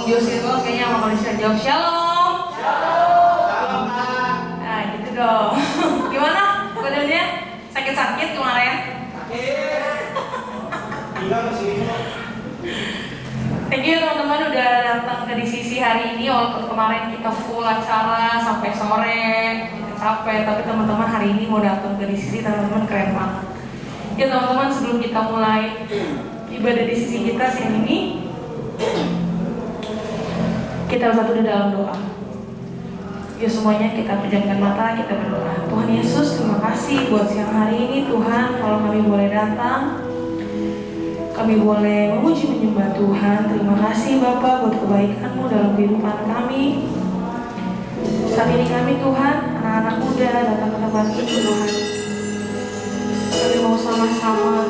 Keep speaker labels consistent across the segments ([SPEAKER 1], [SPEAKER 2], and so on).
[SPEAKER 1] Jose doang kayaknya sama manusia jawab shalom.
[SPEAKER 2] Shalom, Pak.
[SPEAKER 1] Nah gitu dong. Gimana badannya? Sakit-sakit kemarin?
[SPEAKER 2] Tinggal masih.
[SPEAKER 1] Thank you teman-teman udah datang ke DCC hari ini. Walaupun kemarin kita full acara sampai sore, kita capek, tapi teman-teman hari ini mau datang ke DCC, teman-teman keren banget. Ya teman-teman, sebelum kita mulai ibadah DCC kita siang ini, kita bersatu di dalam doa. Yuk semuanya kita pejamkan mata, kita berdoa. Tuhan Yesus, terima kasih buat siang hari ini Tuhan, kalau kami boleh datang, kami boleh memuji menyembah Tuhan. Terima kasih Bapa buat kebaikan-Mu dalam kehidupan kami. Saat ini kami Tuhan, anak-anak muda datang ke tempat ini Tuhan. Kami mau sama-sama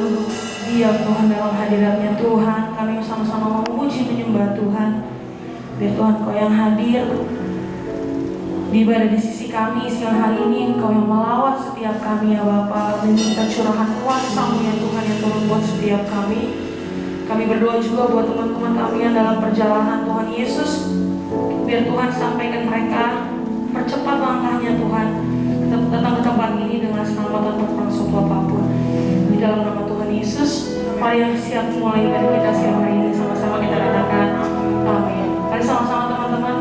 [SPEAKER 1] diam Tuhan dalam hadirat-Nya Tuhan. Kami mau sama-sama memuji menyembah Tuhan. Biar Tuhan Kau yang hadir di ibadah di sisi kami siang hari ini. Engkau yang melawat setiap kami ya Bapa, meminta curahan kuasa-Mu ya Tuhan yang turun buat setiap kami. Kami berdoa juga buat teman-teman kami yang dalam perjalanan Tuhan Yesus. Biar Tuhan sampaikan mereka, percepat langkahnya Tuhan, datang ke tempat ini dengan selamat tanpa kurang suatu apapun. Di dalam nama Tuhan Yesus, mari yang siap mulai ibadah kita siang hari ini, sama-sama kita katakan amin. Mari sama-sama teman-teman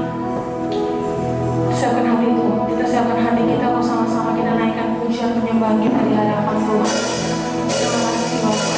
[SPEAKER 1] siapkan hati itu, kita siapkan hati kita untuk sama-sama kita naikkan pujian penyembahan kita di hadapan Tuhan. Terima kasih Bapak.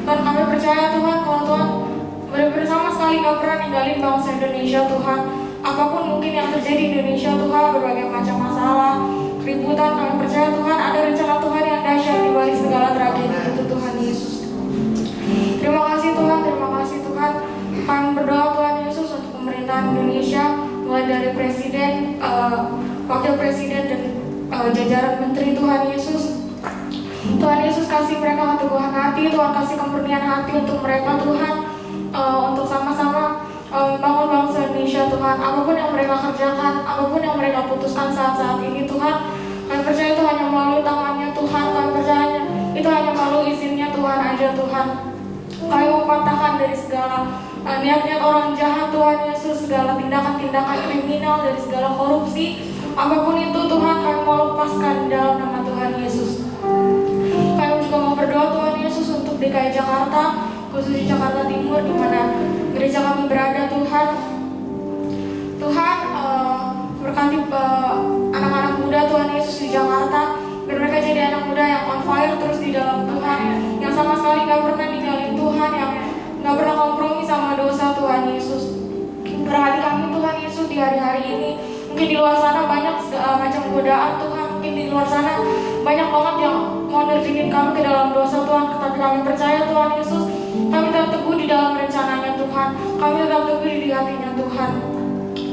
[SPEAKER 1] Tuhan kami percaya Tuhan kalau Tuhan benar-benar sama sekali gak pernah ninggalin bangsa Indonesia Tuhan. Apapun mungkin yang terjadi di Indonesia Tuhan, berbagai macam masalah, keributan, kami percaya Tuhan ada rencana Tuhan yang dahsyat di balik segala tragedi itu Tuhan Yesus. Terima kasih Tuhan, terima kasih Tuhan. Kami berdoa Tuhan Yesus untuk pemerintahan Indonesia, mulai dari Presiden, Wakil Presiden dan jajaran Menteri Tuhan Yesus. Tuhan Yesus kasih mereka keteguhan hati, Tuhan kasih kemurnian hati untuk mereka Tuhan, untuk sama-sama membangun bangsa Indonesia Tuhan. Apapun yang mereka kerjakan, apapun yang mereka putuskan saat-saat ini Tuhan, kami percaya itu hanya melalui tangannya Tuhan. Kami percaya itu hanya melalui izinnya Tuhan aja Tuhan. Kami mematahkan dari segala niat-niat orang jahat Tuhan Yesus, segala tindakan-tindakan kriminal, dari segala korupsi, apapun itu Tuhan kami mau lepaskan dalam nama Tuhan Yesus. Kami juga mau berdoa Tuhan Yesus untuk DKI Jakarta, khususnya Jakarta Timur di mana gereja kami berada Tuhan. Tuhan berkati anak-anak muda Tuhan Yesus di Jakarta, biar mereka jadi anak muda yang on fire terus di dalam Tuhan, yang sama sekali gak pernah ninggalin Tuhan, yang gak pernah kompromi sama dosa Tuhan Yesus. Berkati kami Tuhan Yesus di hari-hari ini. Mungkin di luar sana banyak macam godaan Tuhan, mungkin di luar sana banyak banget yang mau nerjinin kami ke dalam dosa Tuhan, tetapi kami percaya Tuhan Yesus, kami tetap teguh di dalam rencananya Tuhan, kami tetap teguh di hatinya Tuhan.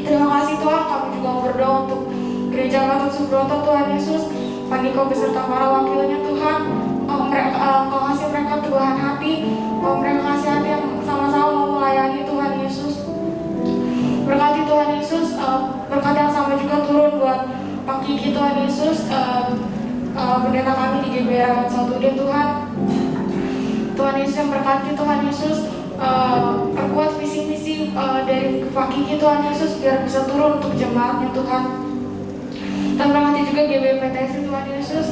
[SPEAKER 1] Terima kasih Tuhan. Kami juga berdoa untuk Gereja Gatot Subroto Tuhan Yesus, Pak Niko beserta para wakilnya Tuhan. Engkau kasih mereka teguhan hati, mereka kasih hati yang sama-sama mau melayani Tuhan Yesus. Berkati Tuhan Yesus, berkat yang sama juga turun buat Pak Kiki Tuhan Yesus, pendeta kami di GBR 1D Tuhan. Tuhan Yesus yang berkati Tuhan Yesus, perkuat visi-misi dari Pak Kiki Tuhan Yesus biar bisa turun untuk jemaatnya Tuhan. Dan berkati juga GBPTS Tuhan Yesus,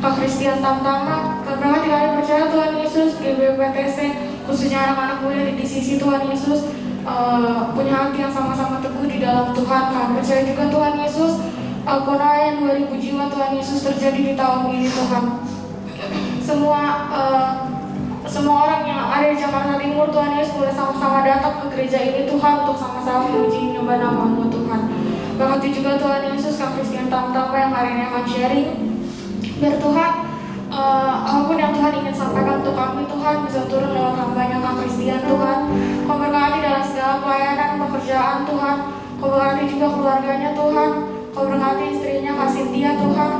[SPEAKER 1] Kak Christian Tamtama. Dan berkati kami percaya Tuhan Yesus, GBPTS khususnya anak-anak muda di DCC Tuhan Yesus punya hati yang sama-sama teguh di dalam Tuhan. Kami percaya juga Tuhan Yesus, penilaian 2000 jiwa Tuhan Yesus terjadi di tahun ini Tuhan. Semua orang yang ada di Jakarta Timur Tuhan Yesus boleh sama-sama datang ke gereja ini Tuhan untuk sama-sama memuji menyembah nama-Mu Tuhan. Berkati juga Tuhan Yesus Kak Christian Tamtama yang hari ini akan sharing, biar Tuhan apapun yang Tuhan ingin sampaikan untuk kami Tuhan bisa turun lewat hambanya Kak Christian Tuhan. Kau berkati dalam segala pelayanan pekerjaan Tuhan, Kau berkati juga keluarganya Tuhan, Kau berkati istrinya Kak Cynthia Tuhan.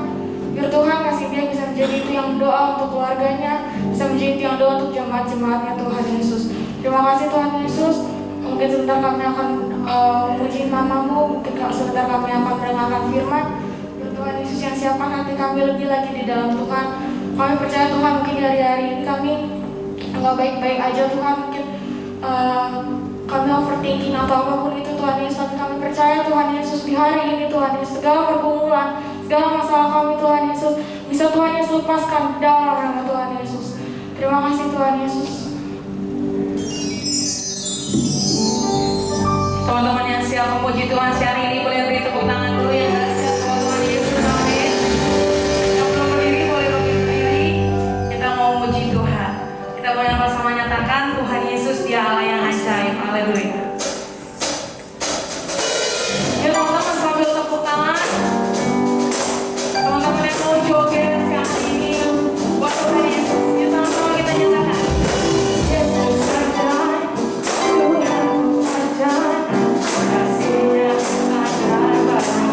[SPEAKER 1] Biar Tuhan kasih dia bisa menjadi itu yang doa untuk keluarganya, bisa menjadi itu yang doa untuk jemaat-jemaatnya Tuhan Yesus. Terima kasih Tuhan Yesus. Mungkin sebentar kami akan memuji nama-Mu, mungkin sebentar kami akan mendengarkan firman. Biar Tuhan Yesus yang siapkan hati kami lebih lagi di dalam Tuhan. Kami percaya Tuhan mungkin di hari-hari ini kami nggak baik-baik aja Tuhan, mungkin kami overthinking atau apapun itu Tuhan Yesus. Tapi kami percaya Tuhan Yesus di hari ini Tuhan Yesus, segala pergumulan, segala masalah kami Tuhan Yesus bisa Tuhan Yesus lepaskan dalam nama Tuhan Yesus. Terima kasih Tuhan Yesus.
[SPEAKER 3] Teman-teman yang siap memuji Tuhan hari ini boleh beri tepuk tangan dulu ya. Tuhan Yesus, amin. Yang belum berdiri boleh berdiri. Kita mau memuji Tuhan. Kita boleh bersama nyatakan Tuhan Yesus dia Allah yang ajaib. Haleluya. Ya teman-teman sambil tepuk tangan. Teman-teman yang mau joget sekarang ini buat Tuhan Yesus. Ya sama-sama kita nyatakan. Yesus ajaib, Tuhan ajaib, kasihnya ajaib.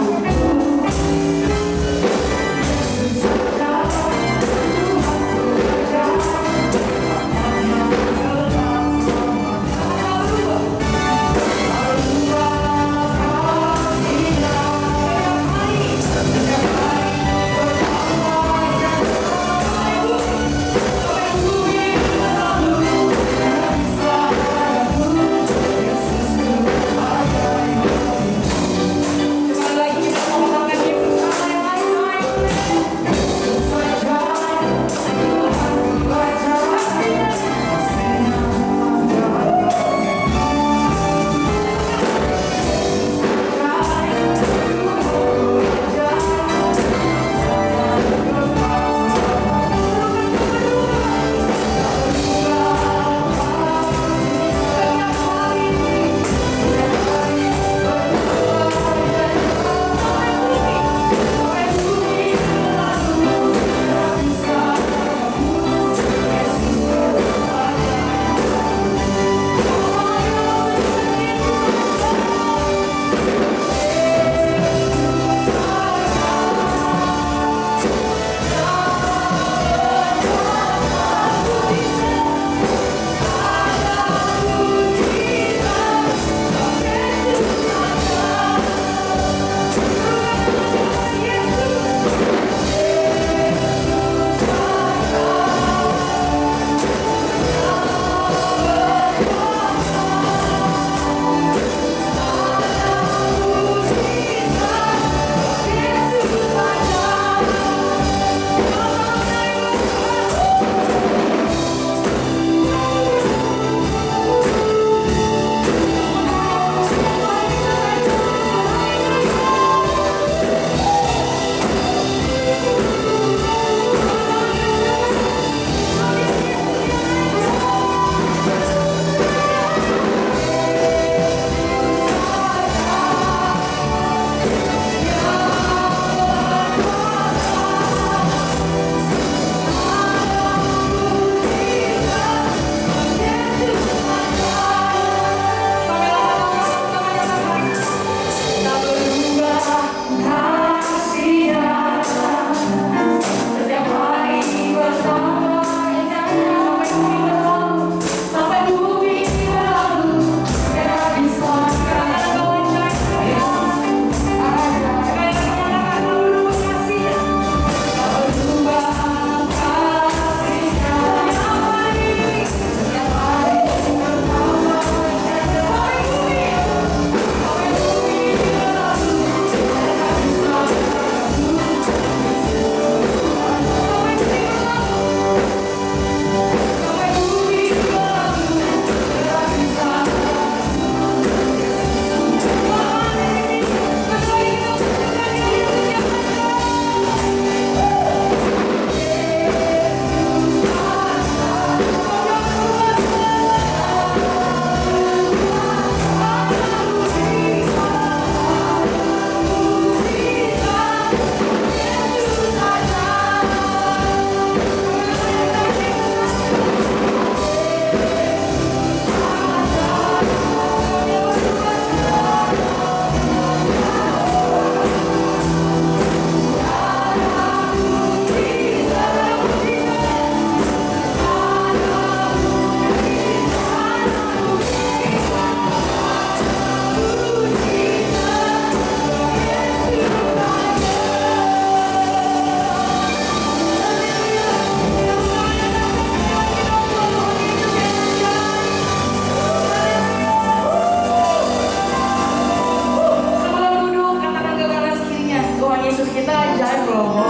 [SPEAKER 1] Yesus kita ajaib loh.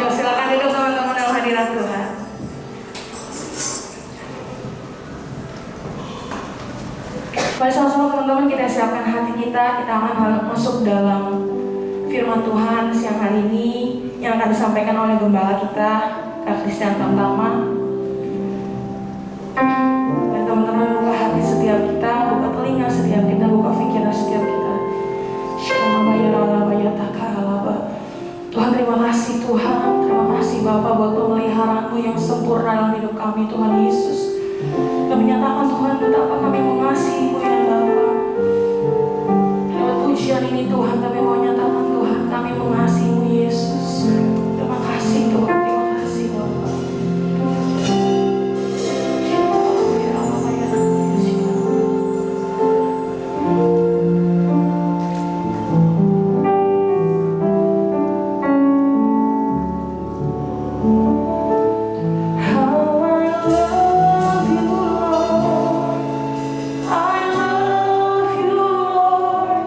[SPEAKER 1] Yuk silakan duduk teman-teman dalam hadirat Tuhan. Mari sama-sama teman-teman kita siapkan hati kita akan masuk dalam firman Tuhan siang hari ini yang akan disampaikan oleh gembala kita, Kak Christian Tamtama. Dan teman-teman buka hati setiap kita, buka telinga setiap kita, buka pikiran setiap kita. Tuhan terima kasih Tuhan, terima kasih Bapa buat pemeliharaanmu yang sempurna dalam hidup kami Tuhan Yesus. Kami nyatakan Tuhan betapa kami mengasihi-Mu ya Bapa. Lewat pujian ini Tuhan kami mau nyatakan Tuhan kami mengasihi-Mu Yesus. Terima kasih Tuhan, terima kasih Bapa. I love you, Lord.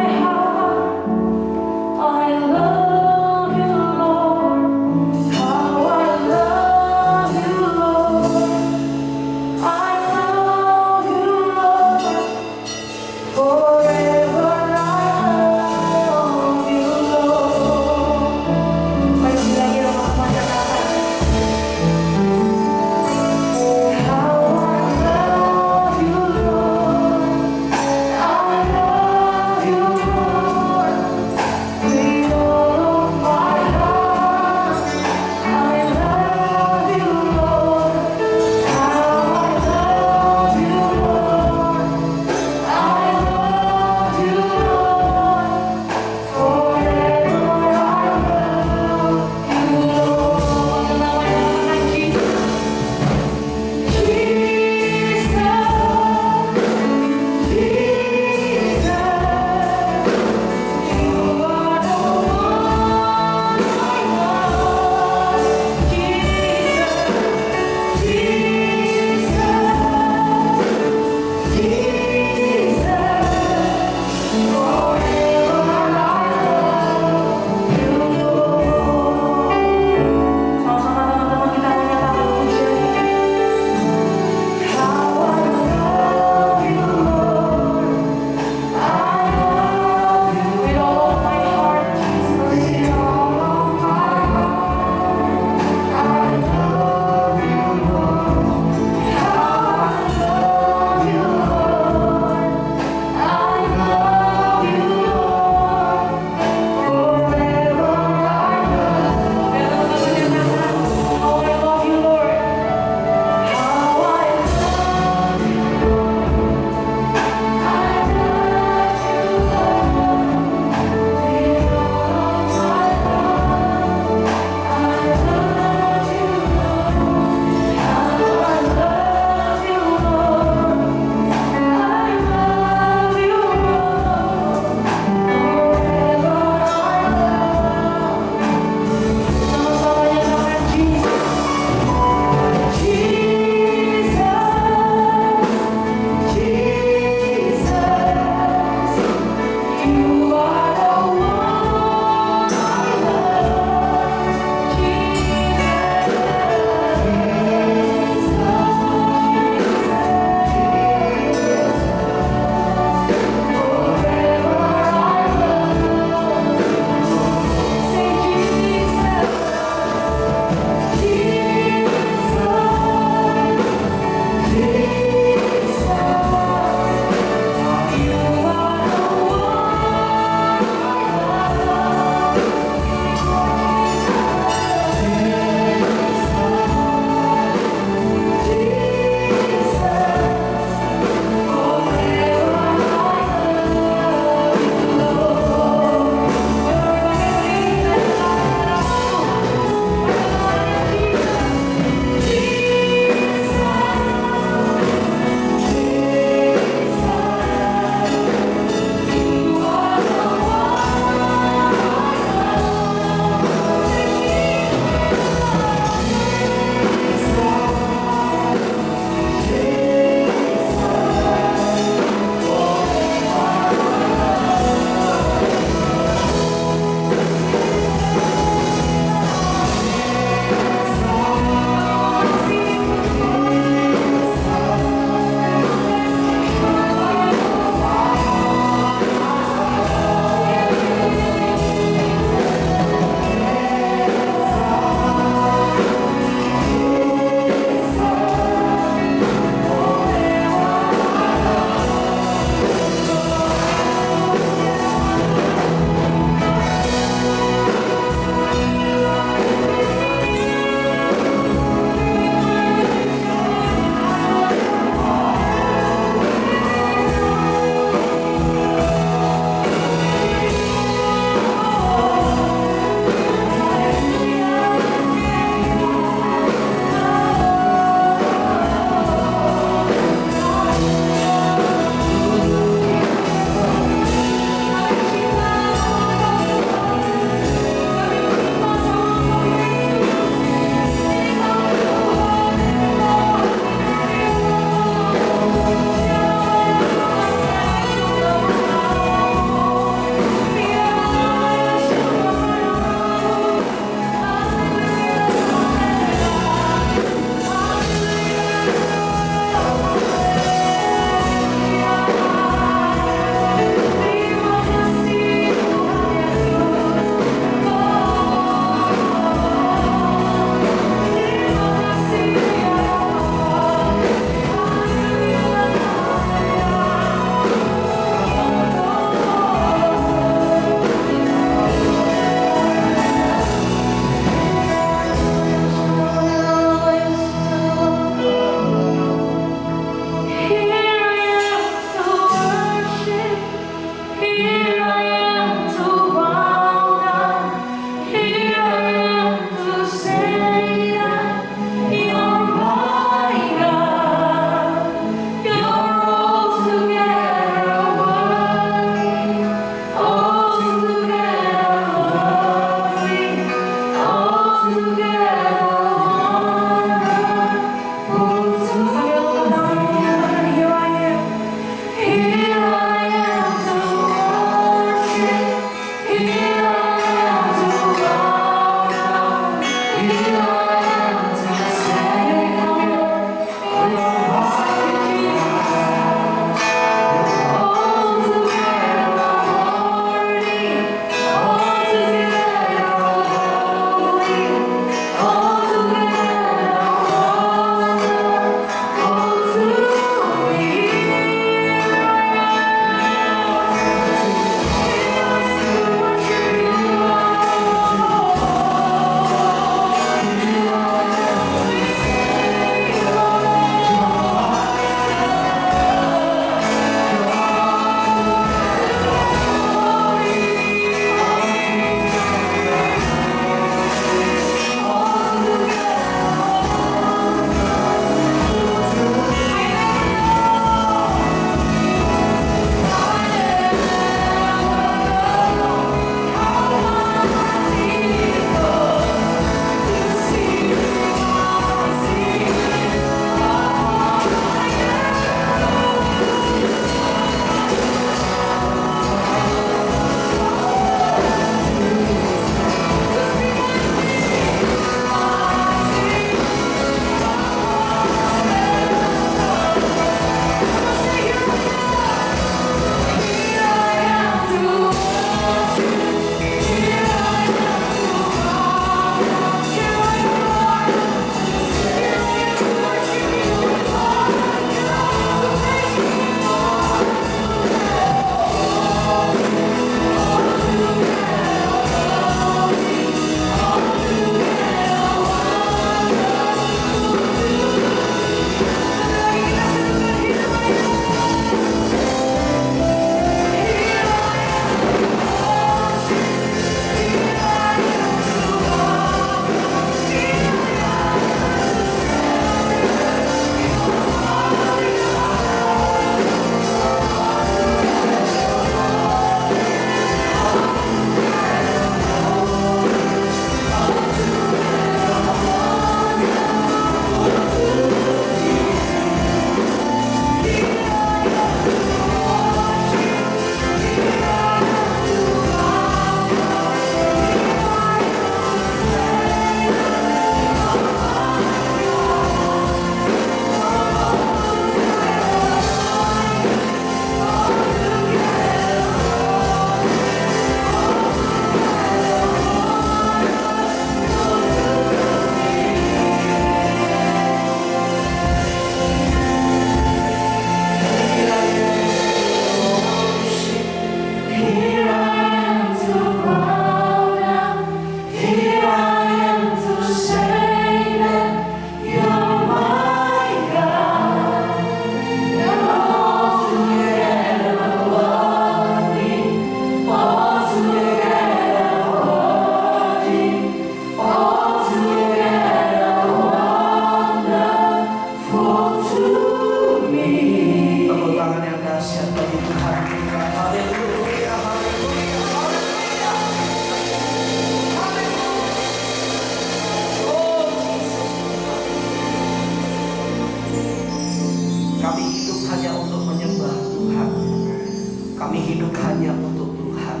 [SPEAKER 4] hidup hanya untuk Tuhan.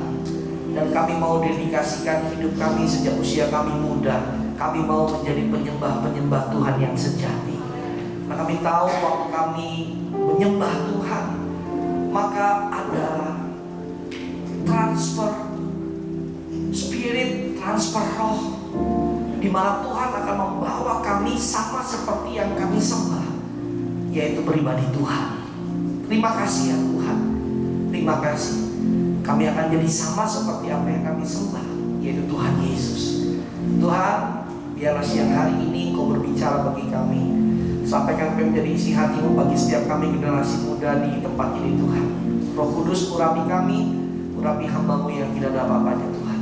[SPEAKER 4] Dan kami mau dedikasikan hidup kami sejak usia kami muda. Kami mau menjadi penyembah-penyembah Tuhan yang sejati. Nah, kami tahu waktu kami menyembah Tuhan, maka ada transfer spirit, transfer roh, di mana Tuhan akan membawa kami sama seperti yang kami sembah, yaitu pribadi Tuhan. Terima kasih ya Tuhan. Terima kasih. Kami akan jadi sama seperti apa yang kami sembah, yaitu Tuhan Yesus. Tuhan, biarlah siang hari ini Kau berbicara bagi kami. Sampaikan apa yang menjadi isi hati-Mu bagi setiap kami generasi muda di tempat ini Tuhan. Roh Kudus urapi kami, urapi hamba-Mu yang tidak ada apa-apanya Tuhan.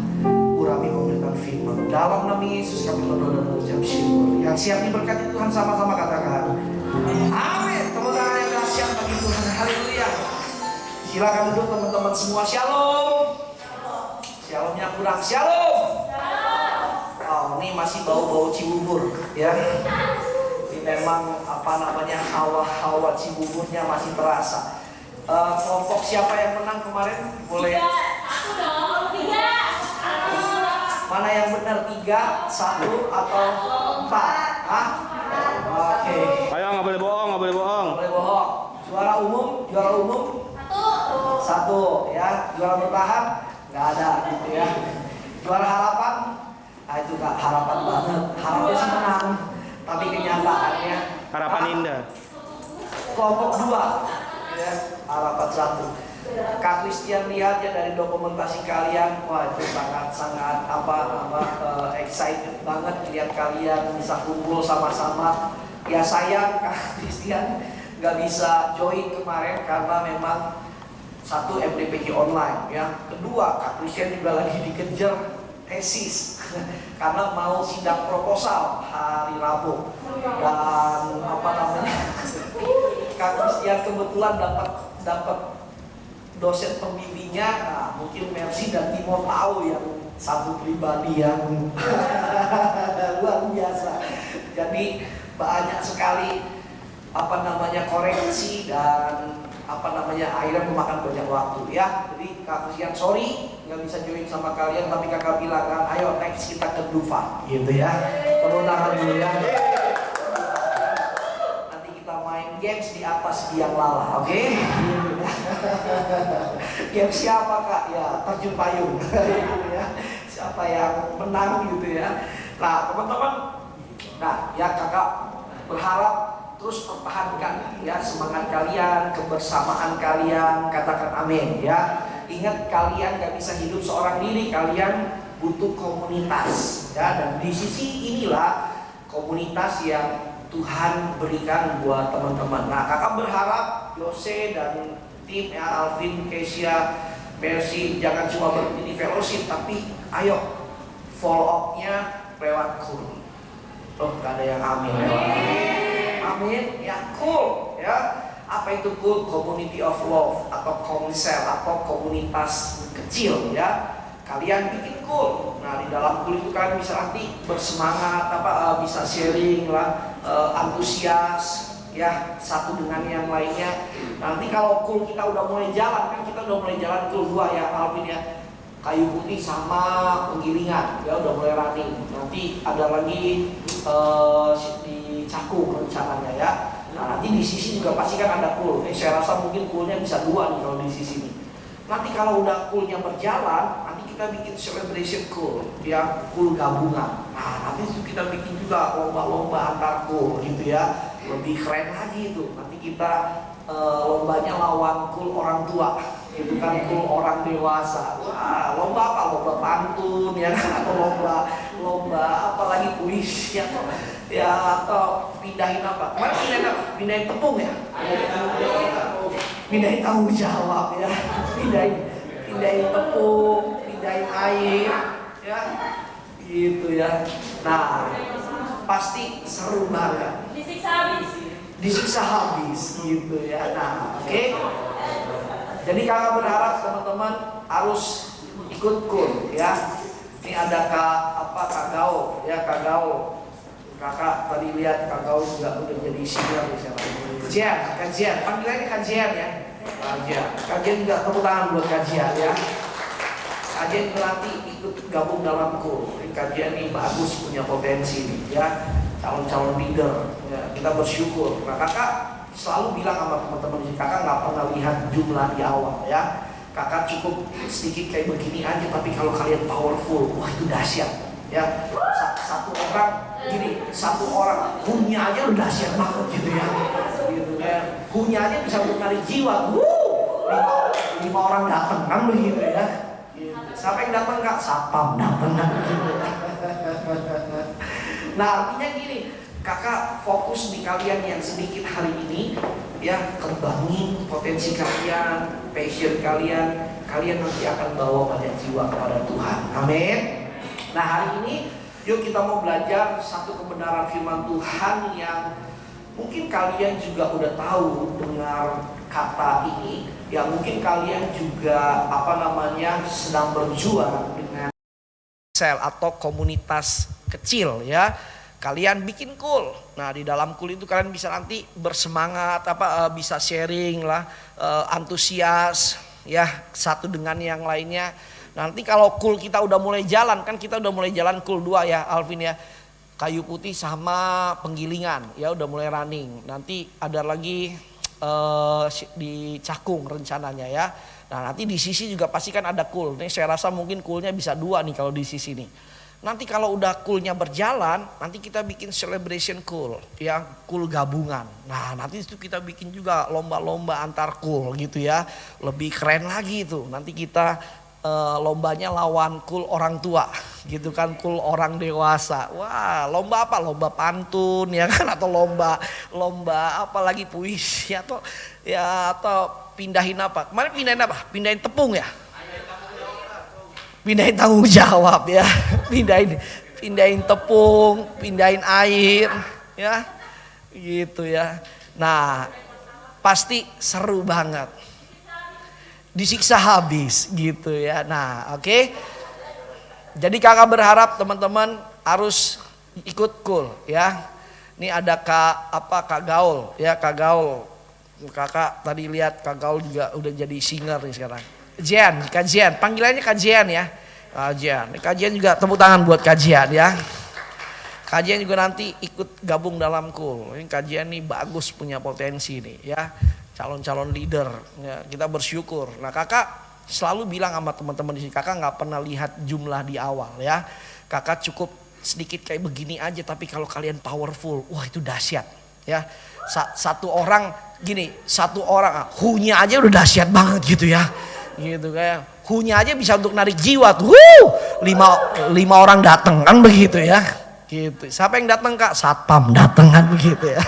[SPEAKER 4] Urapi memberikan firman. Dalam nama Yesus kami berdoa dan mengucap syukur. Yang siap diberkati Tuhan sama-sama katakan amin. Tepuk tangan yang dahsyat bagi Tuhan. Haleluya. Silakan duduk teman-teman semua. Shalom. Shalomnya kurang. Shalom. Oh, ini masih bau-bau Cibubur ya. Ini memang hawa-hawa Cibuburnya masih terasa. Kelompok siapa yang menang kemarin? Boleh?
[SPEAKER 5] 3, aku dong, 3.
[SPEAKER 4] Mana yang benar, 3, 1 atau 4? Hah? Oke.
[SPEAKER 2] Ayo, nggak boleh bohong, nggak boleh bohong.
[SPEAKER 4] Boleh bohong. Juara umum 1 ya. Juara bertahan nggak ada gitu ya. Juara harapan, nah itu Kak, harapan banget. Harapannya sih menang, tapi kenyataannya
[SPEAKER 2] Harapan indah.
[SPEAKER 4] kelompok 2 ya, harapan 1. Kak Christian lihat ya dari dokumentasi kalian, wah itu sangat excited banget lihat kalian bisa kumpul sama-sama. Ya sayang Kak Christian nggak bisa join kemarin karena memang 1 MDPJ online ya. Kedua Kak Christian juga lagi dikejar tesis karena mau sidang proposal hari Rabu. Dan Kak Christian kebetulan dapat dosen pembimbingnya. Nah, mungkin Mercy dan Timo tahu yang satu pribadi yang luar biasa. Jadi banyak sekali koreksi dan akhirnya memakan banyak waktu ya. Jadi Kak Christian sorry nggak bisa join sama kalian, tapi kakak bilang kan ayo next kita ke Dufan gitu ya. Tepuk tangan dulu ya. Nanti kita main games di atas biang lala, oke? Games siapa Kak? Ya terjun payung gitu ya. Siapa yang menang gitu ya. Nah teman-teman, nah ya kakak berharap terus pertahankan ya semangat kalian, kebersamaan kalian, katakan amin ya. Ingat kalian gak bisa hidup seorang diri, kalian butuh komunitas ya. Dan di sisi inilah komunitas yang Tuhan berikan buat teman-teman. Nah kakak berharap Yose dan tim ya, Alvin, Kesia, Mercy jangan cuma berhenti di fellowship, tapi ayo follow up-nya lewat cool. Oh gak ada yang amin ya. Amin, ya cool ya. Apa itu cool? Community of love atau komsel atau komunitas kecil ya. Kalian bikin cool. Nah di dalam cool itu kalian bisa nanti bersemangat bisa sharing lah, antusias ya satu dengan yang lainnya. Nanti kalau cool kita udah mulai jalan, kan kita udah mulai jalan cool 2 ya Alvin ya. Kayu putih sama penggilingan ya udah mulai running. Nanti ada lagi di Cakung rencananya ya. Nah nanti di sisi juga pasti kan ada cool. Saya rasa mungkin coolnya bisa 2 nih kalau di sisi ini. Nanti kalau udah coolnya berjalan, nanti kita bikin celebration cool ya, cool gabungan. Nah nanti kita bikin juga lomba-lomba antar cool gitu ya. Lebih keren lagi itu. Nanti kita lombanya lawan cool orang tua. Itu kan cool orang dewasa. Wah, lomba apa? Lomba pantun ya kan, atau lomba apa lagi puisi ya atau pindahin apa? Kemarin pindahin tepung ya. Pindahin tanggung jawab ya. Pindahin tepung, pindahin air ya. Gitu ya. Nah, pasti seru banget. Disiksa habis gitu ya. Nah, oke. Jadi kakak berharap teman-teman harus ikut cool ya. Ini ada Kak Gao ya, Kak Gao. Kakak tadi lihat Kak Gao juga udah jadi senior di sana. Jian, Kak Jian, panggilannya Kak Jian ya. Kajian. Kajian juga tepuk tangan buat kajian ya. Kajian nanti ikut gabung dalam KUL. Kajian ini bagus, punya potensi nih ya. Calon-calon leader. Ya, kita bersyukur. Nah kakak selalu bilang sama teman-teman di sini, kakak nggak pernah lihat jumlah di awal ya. Kakak cukup sedikit kayak begini aja, tapi kalau kalian powerful, wah itu dahsyat ya. Satu orang gini, satu orang punya aja udah dahsyat banget gitu ya. Gitu ya. Punya aja bisa untuk menarik jiwa. Lima orang datang kan begitu ya. Gitu. Siapa yang datang kak? Sapam datang kan begitu. Nah artinya gini, kakak fokus di kalian yang sedikit hari ini ya, kembangin potensi kalian, passion kalian. Kalian nanti akan bawa banyak jiwa kepada Tuhan. Amin. Nah hari ini yuk kita mau belajar satu kebenaran firman Tuhan yang mungkin kalian juga udah tahu dengar kata ini. Ya mungkin kalian juga sedang berjuang dengan sel atau komunitas kecil ya. Kalian bikin KUL. Nah di dalam KUL itu kalian bisa nanti bersemangat, bisa sharing lah, antusias ya satu dengan yang lainnya. Nanti kalau KUL kita udah mulai jalan, kan kita udah mulai jalan KUL 2 ya Alvin ya. Kayu Putih sama Penggilingan ya udah mulai running. Nanti ada lagi di Cakung rencananya ya. Nah nanti di sisi juga pasti kan ada KUL. Nih saya rasa mungkin KUL-nya bisa 2 nih kalau di sisi nih. Nanti kalau udah KUL-nya berjalan, nanti kita bikin celebration KUL, ya KUL gabungan. Nah nanti itu kita bikin juga lomba-lomba antar KUL gitu ya, lebih keren lagi itu. Nanti kita lombanya lawan KUL orang tua, gitu kan, KUL orang dewasa. Wah lomba apa? Lomba pantun ya kan, atau lomba apa lagi puisi atau pindahin apa? Kemarin pindahin apa? Pindahin tepung ya. Pindahin tanggung jawab ya, pindahin tepung, pindahin air ya, gitu ya. Nah pasti seru banget, disiksa habis gitu ya. Nah oke. Jadi kakak berharap teman-teman harus ikut KUL ya. Ini ada Kak Gaul ya, Kak Gaul. Kakak tadi lihat Kak Gaul juga udah jadi singer nih sekarang. Kajian, panggilannya Kajian ya. Kajian juga tepuk tangan buat Kajian ya. Kajian juga nanti ikut gabung dalam KUL. Ini Kajian nih bagus, punya potensi nih ya. Calon-calon leader ya, kita bersyukur. Nah kakak selalu bilang sama teman-teman di sini, kakak nggak pernah lihat jumlah di awal ya. Kakak cukup sedikit kayak begini aja, tapi kalau kalian powerful, wah itu dahsyat ya. Satu orang hunya aja udah dahsyat banget gitu ya. Gitu kayak hunya aja bisa untuk narik jiwa tuh. Lima orang datang kan begitu ya. Gitu. Siapa yang datang kak? Satpam datang kan begitu ya.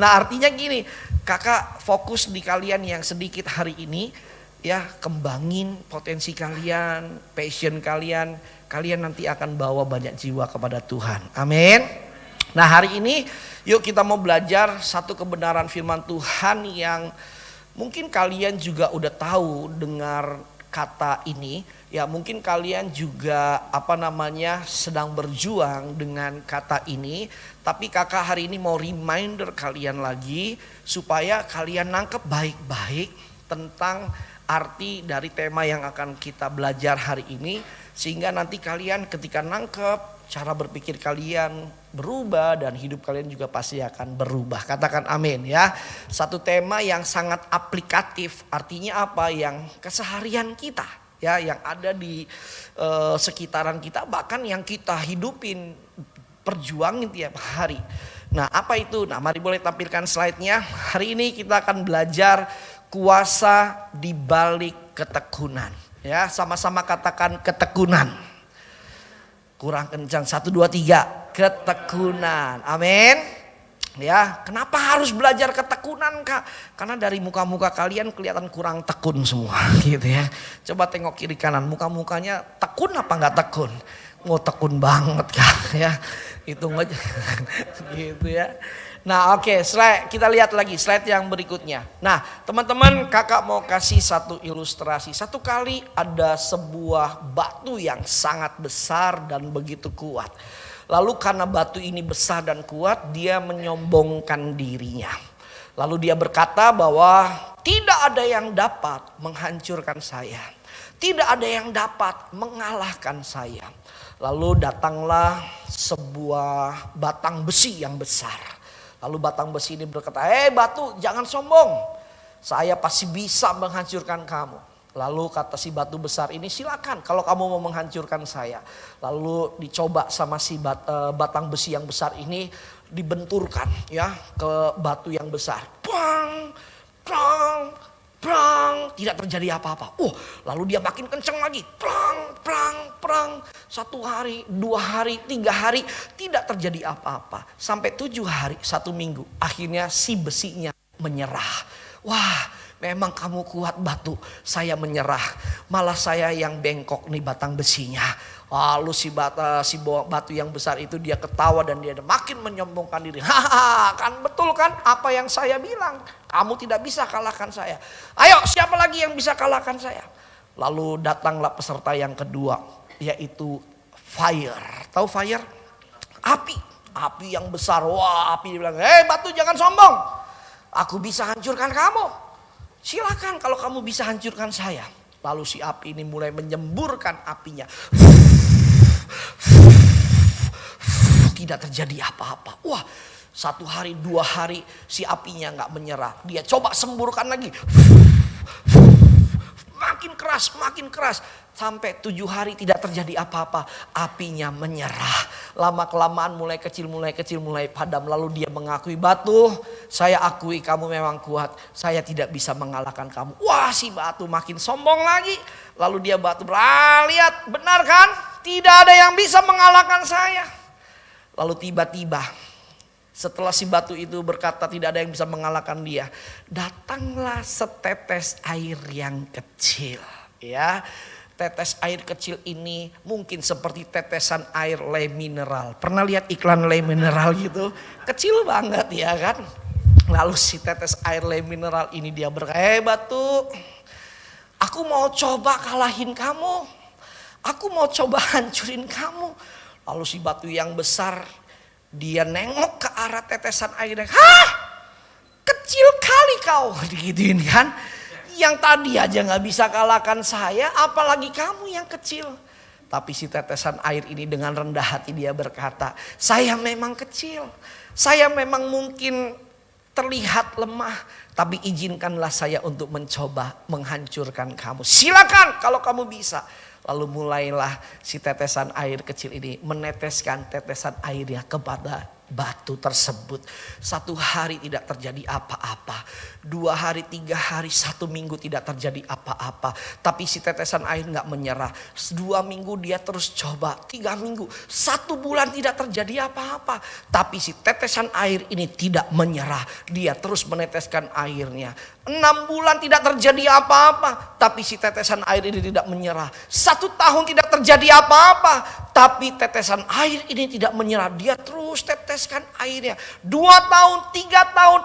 [SPEAKER 4] Nah artinya gini, kakak fokus di kalian yang sedikit hari ini ya, kembangin potensi kalian, passion kalian. Kalian nanti akan bawa banyak jiwa kepada Tuhan. Amin. Nah hari ini yuk kita mau belajar satu kebenaran firman Tuhan yang mungkin kalian juga udah tahu dengar kata ini. Ya mungkin kalian juga sedang berjuang dengan kata ini. Tapi kakak hari ini mau reminder kalian lagi supaya kalian nangkep baik-baik tentang arti dari tema yang akan kita belajar hari ini. Sehingga nanti kalian ketika nangkep, cara berpikir kalian berubah dan hidup kalian juga pasti akan berubah. Katakan amin ya. Satu tema yang sangat aplikatif, artinya apa? Yang keseharian kita ya, yang ada di sekitaran kita, bahkan yang kita hidupin, perjuangin tiap hari. Nah apa itu? Nah mari boleh tampilkan slide-nya. Hari ini kita akan belajar kuasa di balik ketekunan. Ya sama-sama katakan ketekunan. Kurang kencang, 1, 2, 3, ketekunan, amin. Ya, kenapa harus belajar ketekunan kak? Karena dari muka-muka kalian kelihatan kurang tekun semua gitu ya. Coba tengok kiri kanan, muka-mukanya tekun apa nggak tekun? Oh tekun banget kak ya, hitung aja gitu ya. Nah oke, kita lihat lagi slide yang berikutnya. Nah teman-teman, kakak mau kasih satu ilustrasi. Satu kali ada sebuah batu yang sangat besar dan begitu kuat. Lalu karena batu ini besar dan kuat, dia menyombongkan dirinya. Lalu dia berkata bahwa tidak ada yang dapat menghancurkan saya. Tidak ada yang dapat mengalahkan saya. Lalu datanglah sebuah batang besi yang besar. Lalu batang besi ini berkata, batu, jangan sombong. Saya pasti bisa menghancurkan kamu. Lalu kata si batu besar ini, silakan kalau kamu mau menghancurkan saya. Lalu dicoba sama si batang besi yang besar ini, dibenturkan ya ke batu yang besar. Bang, bang, bang, tidak terjadi apa-apa. Lalu dia makin kencang lagi. Bang, bang, bang. 1 hari, 2 hari, 3 hari tidak terjadi apa-apa. Sampai 7 hari, 1 minggu. Akhirnya si besinya menyerah. Wah, memang kamu kuat batu, saya menyerah. Malah saya yang bengkok nih batang besinya. Lalu si batu yang besar itu dia ketawa dan dia makin menyombongkan diri. Haha, kan betul kan apa yang saya bilang. Kamu tidak bisa kalahkan saya. Ayo, siapa lagi yang bisa kalahkan saya? Lalu datanglah peserta yang kedua, yaitu fire. Tahu fire? Api. Api yang besar. Wah, api dia bilang, batu jangan sombong. Aku bisa hancurkan kamu. Silakan kalau kamu bisa hancurkan saya. Lalu si api ini mulai menyemburkan apinya. Tidak terjadi apa-apa. Wah, 1 hari, 2 hari si apinya nggak menyerah. Dia coba semburkan lagi. Makin keras, makin keras. Sampai 7 hari tidak terjadi apa-apa. Apinya menyerah. Lama-kelamaan mulai kecil, mulai padam. Lalu dia mengakui, batu, saya akui kamu memang kuat. Saya tidak bisa mengalahkan kamu. Wah, si batu makin sombong lagi. Lalu dia batu, lihat benar kan? Tidak ada yang bisa mengalahkan saya. Lalu tiba-tiba setelah si batu itu berkata tidak ada yang bisa mengalahkan dia, datanglah setetes air yang kecil. Ya, tetes air kecil ini mungkin seperti tetesan air Le Mineral. Pernah lihat iklan Le Mineral gitu? Kecil banget ya kan? Lalu si tetes air Le Mineral ini dia berkata, batu, aku mau coba kalahin kamu. Aku mau coba hancurin kamu. Lalu si batu yang besar dia nengok ke arah tetesan airnya. Hah? Kecil kali kau. Digituin kan. Yang tadi aja gak bisa kalahkan saya. Apalagi kamu yang kecil. Tapi si tetesan air ini dengan rendah hati dia berkata, saya memang kecil. Saya memang mungkin terlihat lemah. Tapi izinkanlah saya untuk mencoba menghancurkan kamu. Silakan kalau kamu bisa. Lalu mulailah si tetesan air kecil ini meneteskan tetesan airnya kepada batu tersebut. 1 hari tidak terjadi apa-apa. 2 hari, 3 hari, 1 minggu tidak terjadi apa-apa. Tapi si tetesan air gak menyerah. 2 minggu dia terus coba. 3 minggu, 1 bulan tidak terjadi apa-apa. Tapi si tetesan air ini tidak menyerah. Dia terus meneteskan airnya. 6 bulan tidak terjadi apa-apa. Tapi si tetesan air ini tidak menyerah. 1 tahun tidak terjadi apa-apa. Tapi tetesan air ini tidak menyerah. Dia terus teteskan airnya. 2 tahun, 3 tahun,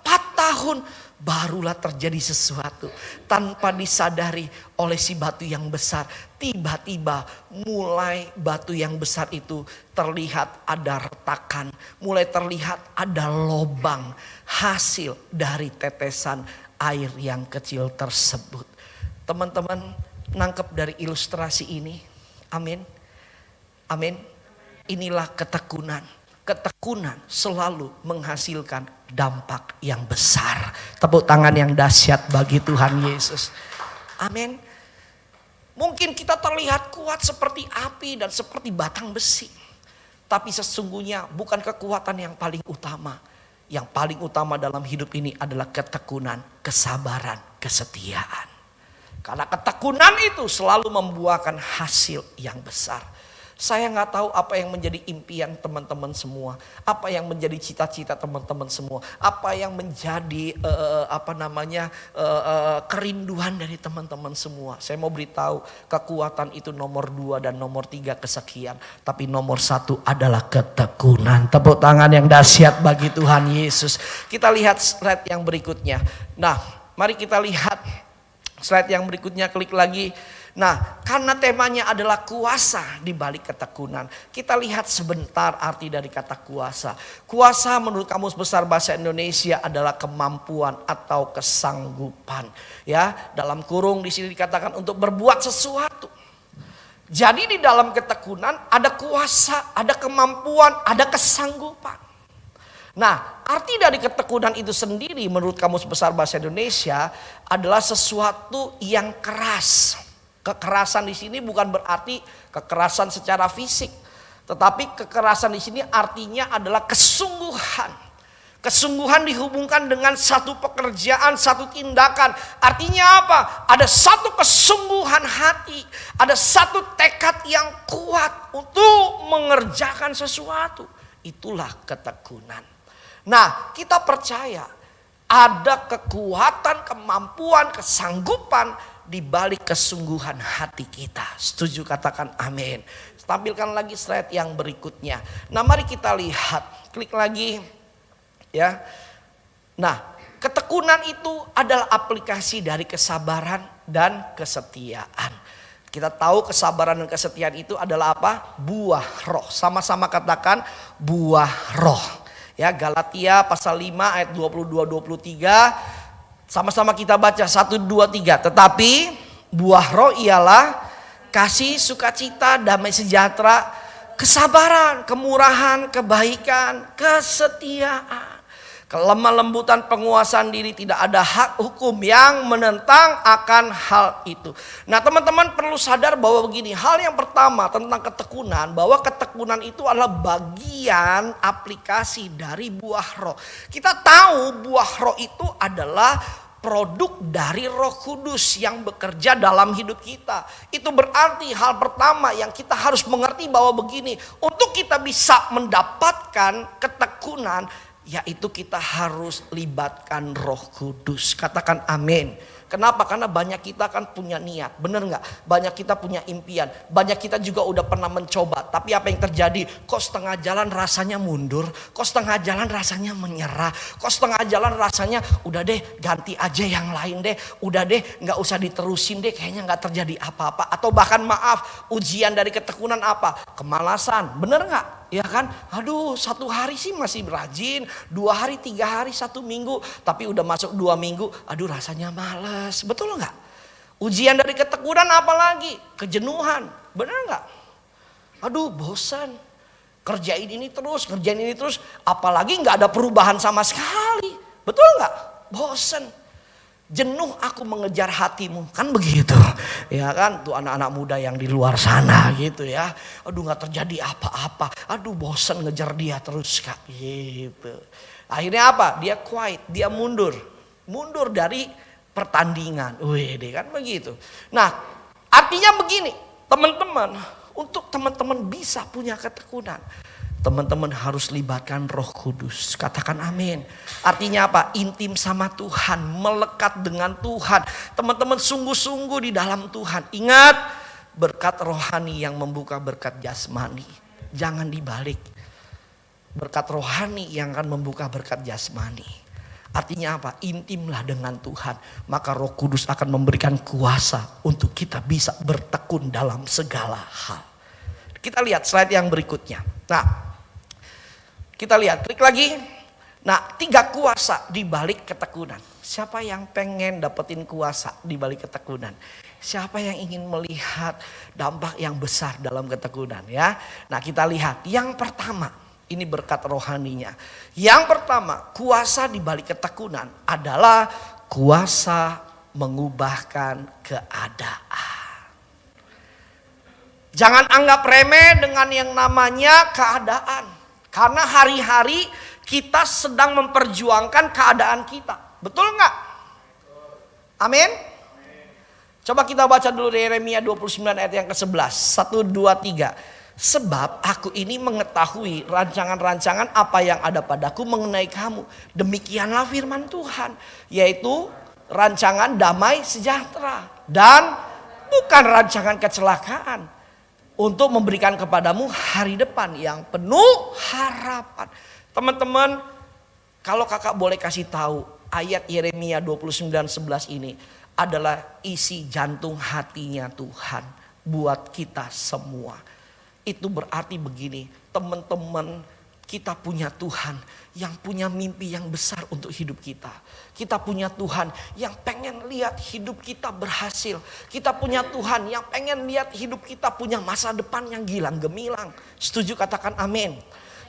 [SPEAKER 4] 4 tahun. Barulah terjadi sesuatu. Tanpa disadari oleh si batu yang besar. Tiba-tiba mulai batu yang besar itu terlihat ada retakan. Mulai terlihat ada lobang. Hasil dari tetesan air yang kecil tersebut. Teman-teman nangkep dari ilustrasi ini. Amin. Amin. Inilah ketekunan. Ketekunan selalu menghasilkan dampak yang besar. Tepuk tangan yang dahsyat bagi Tuhan Yesus. Amin. Mungkin kita terlihat kuat seperti api dan seperti batang besi. Tapi sesungguhnya bukan kekuatan yang paling utama. Yang paling utama dalam hidup ini adalah ketekunan, kesabaran, kesetiaan. Karena ketekunan itu selalu membuahkan hasil yang besar. Saya gak tahu apa yang menjadi impian teman-teman semua. Apa yang menjadi cita-cita teman-teman semua. Apa yang menjadi kerinduan dari teman-teman semua. Saya mau beritahu kekuatan itu nomor 2 dan nomor 3 kesekian. Tapi nomor 1 adalah ketekunan. Tepuk tangan yang dahsyat bagi Tuhan Yesus. Kita lihat slide yang berikutnya. Nah, mari kita lihat slide yang berikutnya, klik lagi. Nah, karena temanya adalah kuasa di balik ketekunan, kita lihat sebentar arti dari kata kuasa. Kuasa menurut Kamus Besar Bahasa Indonesia adalah kemampuan atau kesanggupan. Ya, dalam kurung di sini dikatakan untuk berbuat sesuatu. Jadi di dalam ketekunan ada kuasa, ada kemampuan, ada kesanggupan. Nah, arti dari ketekunan itu sendiri menurut Kamus Besar Bahasa Indonesia adalah sesuatu yang keras. Kekerasan di sini bukan berarti kekerasan secara fisik, tetapi kekerasan di sini artinya adalah kesungguhan. Kesungguhan dihubungkan dengan satu pekerjaan, satu tindakan. Artinya apa? Ada satu kesungguhan hati, ada satu tekad yang kuat untuk mengerjakan sesuatu. Itulah ketekunan. Nah, kita percaya ada kekuatan, kemampuan, kesanggupan di balik kesungguhan hati kita. Setuju, katakan amin. Tampilkan lagi slide yang berikutnya. Nah, mari kita lihat. Klik lagi ya. Nah, ketekunan itu adalah aplikasi dari kesabaran dan kesetiaan. Kita tahu kesabaran dan kesetiaan itu adalah apa? Buah roh. Sama-sama katakan buah roh. Ya, Galatia pasal 5 ayat 22-23. Sama-sama kita baca 1, 2, 3. Tetapi buah roh ialah kasih, sukacita, damai sejahtera, kesabaran, kemurahan, kebaikan, kesetiaan, kelemah lembutan, penguasaan diri. Tidak ada hak hukum yang menentang akan hal itu. Nah, teman-teman perlu sadar bahwa begini. Hal yang pertama tentang ketekunan, bahwa ketekunan itu adalah bagian aplikasi dari buah roh. Kita tahu buah roh itu adalah produk dari Roh Kudus yang bekerja dalam hidup kita. Itu berarti hal pertama yang kita harus mengerti bahwa begini. Untuk kita bisa mendapatkan ketekunan, yaitu kita harus libatkan Roh Kudus. Katakan amin. Kenapa? Karena banyak kita kan punya niat, bener nggak? Banyak kita punya impian, banyak kita juga udah pernah mencoba. Tapi apa yang terjadi? Kok setengah jalan rasanya mundur, kok setengah jalan rasanya menyerah, kok setengah jalan rasanya udah deh ganti aja yang lain deh, udah deh nggak usah diterusin deh, kayaknya nggak terjadi apa-apa. Atau bahkan maaf, ujian dari ketekunan apa? Kemalasan, bener nggak? Ya kan, aduh 1 hari sih masih rajin, 2 hari, 3 hari, 1 minggu. Tapi udah masuk 2 minggu, aduh rasanya malas. Betul nggak? Ujian dari ketekunan apa lagi? Kejenuhan, benar nggak? Aduh bosan, kerjain ini terus, apalagi nggak ada perubahan sama sekali. Betul nggak? Bosan. Jenuh aku mengejar hatimu, kan begitu ya kan, tuh anak-anak muda yang di luar sana gitu ya. Aduh nggak terjadi apa-apa, aduh bosan ngejar dia terus kak gitu. Akhirnya apa? Dia quiet, dia mundur dari pertandingan. Wih deh kan begitu. Nah artinya begini teman-teman, untuk teman-teman bisa punya ketekunan, teman-teman harus libatkan Roh Kudus. Katakan amin. Artinya apa? Intim sama Tuhan, melekat dengan Tuhan. Teman-teman sungguh-sungguh di dalam Tuhan. Ingat, berkat rohani yang membuka berkat jasmani. Jangan dibalik. Berkat rohani yang akan membuka berkat jasmani. Artinya apa? Intimlah dengan Tuhan. Maka Roh Kudus akan memberikan kuasa untuk kita bisa bertekun dalam segala hal. Kita lihat slide yang berikutnya. Nah, kita lihat, klik lagi. Nah, 3 kuasa di balik ketekunan. Siapa yang pengen dapetin kuasa di balik ketekunan? Siapa yang ingin melihat dampak yang besar dalam ketekunan ya? Nah, kita lihat. Yang pertama, ini berkat rohaninya. Yang pertama, kuasa di balik ketekunan adalah kuasa mengubahkan keadaan. Jangan anggap remeh dengan yang namanya keadaan. Karena hari-hari kita sedang memperjuangkan keadaan kita. Betul nggak? Amin? Coba kita baca dulu Yeremia 29 ayat yang ke-11. 1, 2, 3. Sebab aku ini mengetahui rancangan-rancangan apa yang ada padaku mengenai kamu. Demikianlah firman Tuhan. Yaitu rancangan damai sejahtera. Dan bukan rancangan kecelakaan. Untuk memberikan kepadamu hari depan yang penuh harapan. Teman-teman, kalau kakak boleh kasih tahu ayat Yeremia 29:11 ini adalah isi jantung hatinya Tuhan buat kita semua. Itu berarti begini, teman-teman, kita punya Tuhan yang punya mimpi yang besar untuk hidup kita. Kita punya Tuhan yang pengen lihat hidup kita berhasil. Kita punya Tuhan yang pengen lihat hidup kita punya masa depan yang gilang gemilang. Setuju, katakan amin.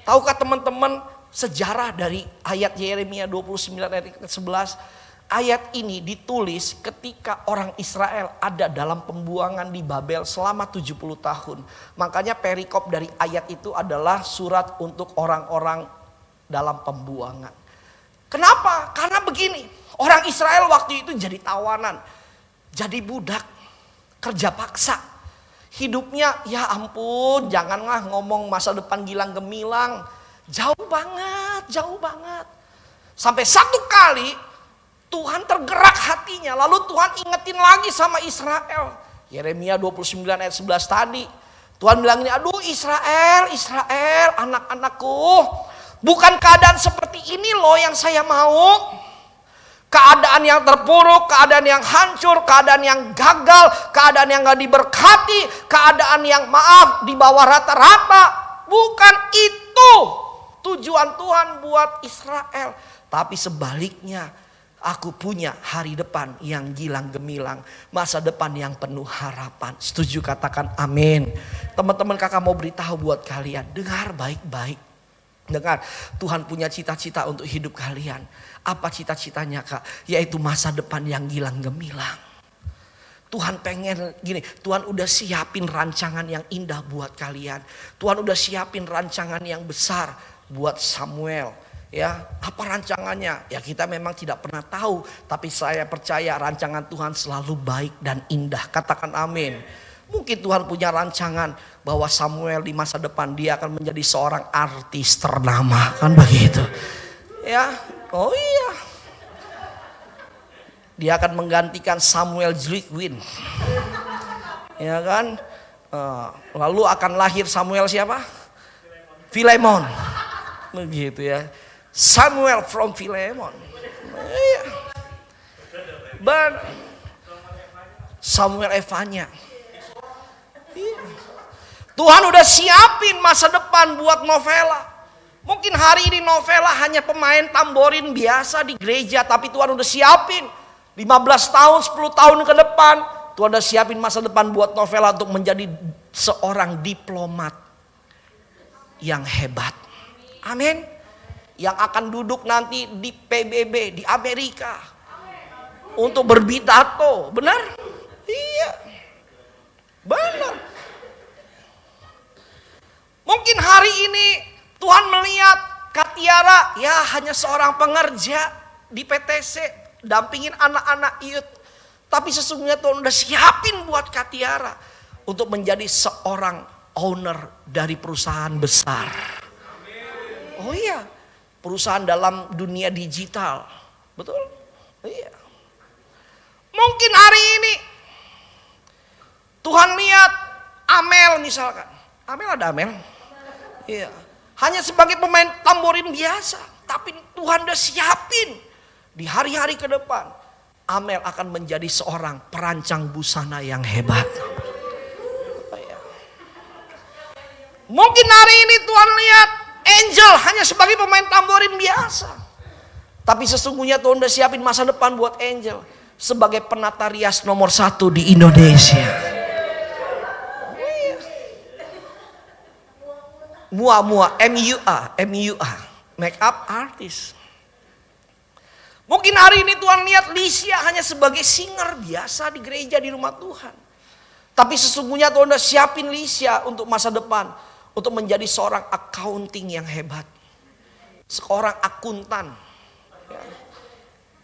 [SPEAKER 4] Tahukah teman-teman sejarah dari ayat Yeremia 29 ayat 11? Ayat ini ditulis ketika orang Israel ada dalam pembuangan di Babel selama 70 tahun. Makanya perikop dari ayat itu adalah surat untuk orang-orang dalam pembuangan. Kenapa? Karena begini, orang Israel waktu itu jadi tawanan, jadi budak, kerja paksa. Hidupnya ya ampun, janganlah ngomong masa depan gilang gemilang. Jauh banget, jauh banget. Sampai satu kali Tuhan tergerak hatinya, lalu Tuhan ingetin lagi sama Israel. Yeremia 29 ayat 11 tadi. Tuhan bilang ini, aduh Israel, Israel, anak-anakku. Bukan keadaan seperti ini loh yang saya mau. Keadaan yang terpuruk, keadaan yang hancur, keadaan yang gagal, keadaan yang gak diberkati, keadaan yang maaf di bawah rata-rata. Bukan itu tujuan Tuhan buat Israel. Tapi sebaliknya, aku punya hari depan yang gilang gemilang. Masa depan yang penuh harapan. Setuju, katakan amin. Teman-teman, kakak mau beritahu buat kalian. Dengar baik-baik. Dengar, Tuhan punya cita-cita untuk hidup kalian. Apa cita-citanya kak? Yaitu masa depan yang gilang gemilang. Tuhan pengen gini, Tuhan udah siapin rancangan yang indah buat kalian. Tuhan udah siapin rancangan yang besar buat Samuel. Ya, apa rancangannya? Ya kita memang tidak pernah tahu, tapi saya percaya rancangan Tuhan selalu baik dan indah. Katakan amin. Mungkin Tuhan punya rancangan bahwa Samuel di masa depan dia akan menjadi seorang artis ternama, kan begitu? Ya, oh iya. Dia akan menggantikan Samuel Zlitwin. Ya kan? Lalu akan lahir Samuel siapa? Filemon. Begitu ya. Samuel from Filemon. Iya. Samuel Evanya. Iya. Tuhan udah siapin masa depan buat Novela. Mungkin hari ini Novela hanya pemain tamborin biasa di gereja, tapi Tuhan udah siapin 15 tahun, 10 tahun ke depan. Tuhan udah siapin masa depan buat Novela untuk menjadi seorang diplomat yang hebat. Amin. Yang akan duduk nanti di PBB di Amerika untuk berpidato, benar? Iya, benar. Mungkin hari ini Tuhan melihat Kak Tiara ya hanya seorang pengerja di PTC, dampingin anak-anak youth. Tapi sesungguhnya Tuhan udah siapin buat Kak Tiara untuk menjadi seorang owner dari perusahaan besar. Oh iya, perusahaan dalam dunia digital. Betul? Iya. Mungkin hari ini Tuhan lihat Amel misalkan. Amel ada Amel? Iya. Hanya sebagai pemain tamborin biasa. Tapi Tuhan udah siapin di hari-hari ke depan. Amel akan menjadi seorang perancang busana yang hebat. Mungkin hari ini Tuhan lihat Angel hanya sebagai pemain tamborin biasa. Tapi sesungguhnya Tuhan udah siapin masa depan buat Angel sebagai penata rias nomor 1 di Indonesia. MUA, make up artist. Mungkin hari ini Tuhan lihat Lisia hanya sebagai singer biasa di gereja di rumah Tuhan. Tapi sesungguhnya Tuhan udah siapin Lisia untuk masa depan. Untuk menjadi seorang accounting yang hebat. Seorang akuntan. Ya.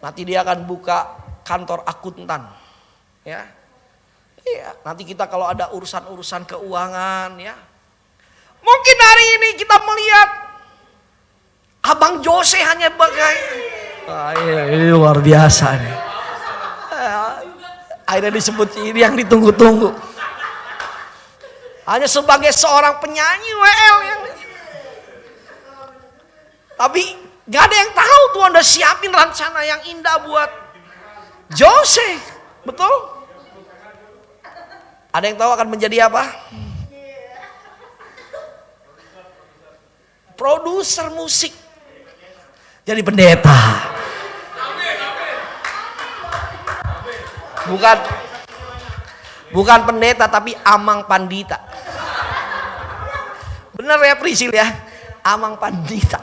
[SPEAKER 4] Nanti dia akan buka kantor akuntan. Ya. Iya, nanti kita kalau ada urusan-urusan keuangan ya. Mungkin hari ini kita melihat Abang Jose hanya bagai ini luar biasa nih. Akhirnya disebut ini yang ditunggu-tunggu. Hanya sebagai seorang penyanyi WL yang. Tapi gak ada yang tahu Tuhan udah siapin rencana yang indah buat Jose. Betul? Ada yang tahu akan menjadi apa? Produser musik. Jadi pendeta. Bukan pendeta tapi amang pandita. Bener ya Prisil ya? Amang pandita.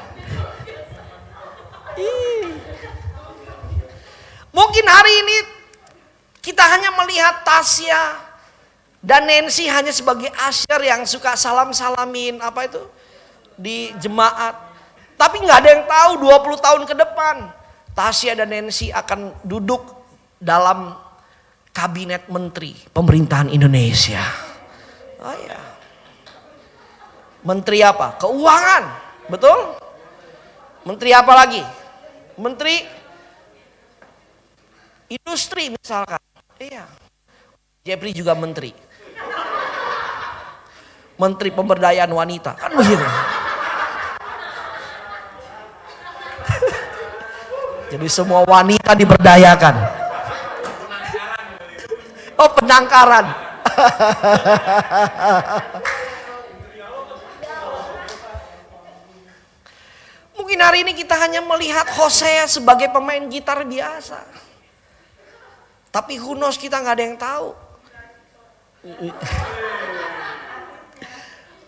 [SPEAKER 4] Mungkin hari ini kita hanya melihat Tasya dan Nancy hanya sebagai usher yang suka salam-salamin apa itu di jemaat. Tapi nggak ada yang tahu 20 tahun ke depan Tasya dan Nancy akan duduk dalam kabinet menteri pemerintahan Indonesia. Oh ya. Menteri apa? Keuangan. Betul? Menteri apa lagi? Menteri industri misalkan. Iya. Jepri juga menteri. Menteri pemberdayaan wanita. Kan begitu. Jadi semua wanita diberdayakan. Oh, penangkaran. Mungkin hari ini kita hanya melihat Hosea sebagai pemain gitar biasa. Tapi who knows, kita nggak ada yang tahu.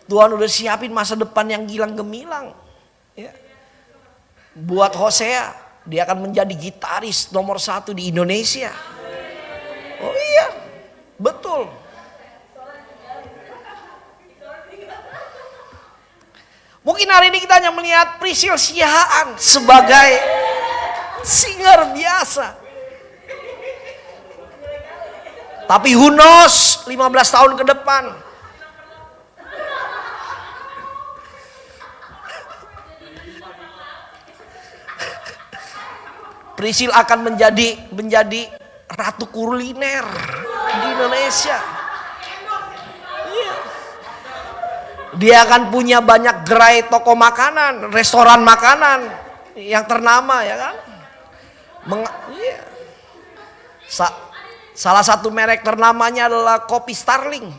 [SPEAKER 4] Tuhan udah siapin masa depan yang gilang gemilang. Ya. Buat Hosea, dia akan menjadi gitaris nomor 1 di Indonesia. Oh iya, betul. Mungkin hari ini kita hanya melihat Prisil Sihaan sebagai singer biasa. Tapi who knows 15 tahun ke depan. Prisil akan menjadi ratu kuliner di Indonesia. Dia akan punya banyak gerai toko makanan, restoran makanan yang ternama ya kan. Salah satu merek ternamanya adalah kopi Starling.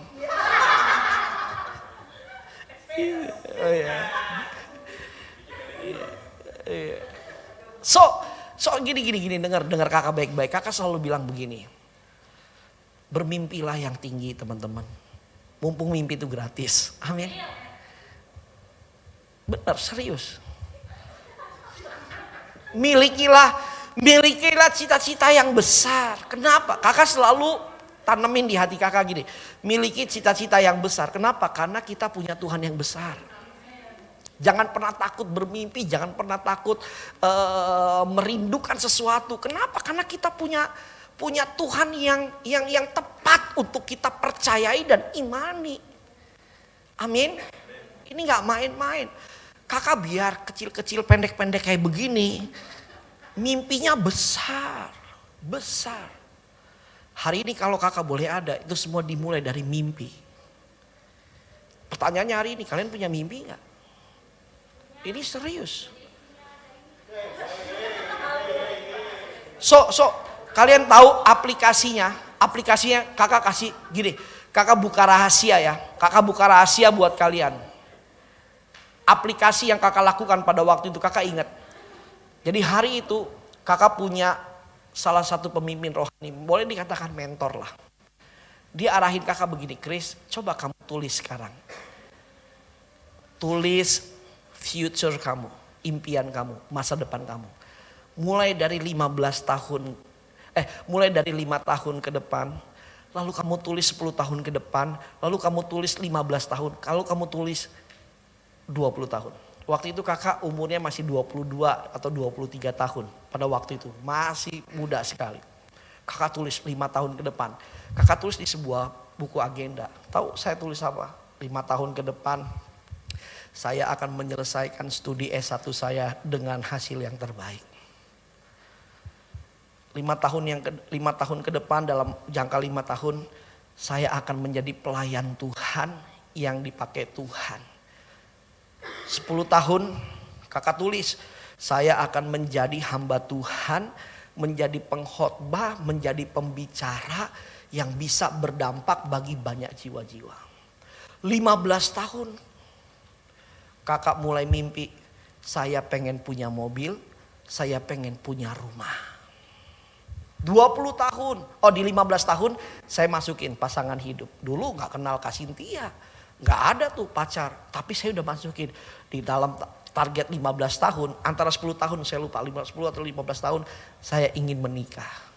[SPEAKER 4] So gini dengar kakak baik-baik. Kakak selalu bilang begini. Bermimpilah yang tinggi teman-teman. Mumpung mimpi itu gratis. Amin. Benar, serius. Milikilah cita-cita yang besar. Kenapa? Kakak selalu tanemin di hati kakak gini. Miliki cita-cita yang besar. Kenapa? Karena kita punya Tuhan yang besar. Jangan pernah takut bermimpi. Jangan pernah takut merindukan sesuatu. Kenapa? Karena kita punya Tuhan yang tepat untuk kita percayai dan imani. Amin. Ini gak main-main. Kakak biar kecil-kecil pendek-pendek kayak begini. Mimpinya besar. Besar. Hari ini kalau kakak boleh ada, itu semua dimulai dari mimpi. Pertanyaannya hari ini, kalian punya mimpi gak? Ini serius. So kalian tahu aplikasinya kakak kasih gini. Kakak buka rahasia ya. Kakak buka rahasia buat kalian. Aplikasi yang kakak lakukan pada waktu itu kakak ingat. Jadi hari itu kakak punya salah satu pemimpin rohani. Boleh dikatakan mentor lah. Dia arahin kakak begini. Chris, coba kamu tulis sekarang. Tulis future kamu. Impian kamu. Masa depan kamu. Mulai dari 5 tahun ke depan, lalu kamu tulis 10 tahun ke depan, lalu kamu tulis 15 tahun, kalau kamu tulis 20 tahun. Waktu itu kakak umurnya masih 22 atau 23 tahun pada waktu itu, masih muda sekali. Kakak tulis 5 tahun ke depan, kakak tulis di sebuah buku agenda. Tahu saya tulis apa? 5 tahun ke depan, saya akan menyelesaikan studi S1 saya dengan hasil yang terbaik. 5 tahun ke depan, dalam jangka 5 tahun saya akan menjadi pelayan Tuhan yang dipakai Tuhan. 10 tahun kakak tulis, saya akan menjadi hamba Tuhan menjadi pengkhotbah, menjadi pembicara yang bisa berdampak bagi banyak jiwa-jiwa. 15 tahun kakak mulai mimpi, saya pengen punya mobil, saya pengen punya rumah. 20 tahun, di 15 tahun saya masukin pasangan hidup. Dulu gak kenal Kak Cynthia, gak ada tuh pacar. Tapi saya udah masukin di dalam target 15 tahun, antara 10 tahun saya lupa, 10 atau 15 tahun saya ingin menikah.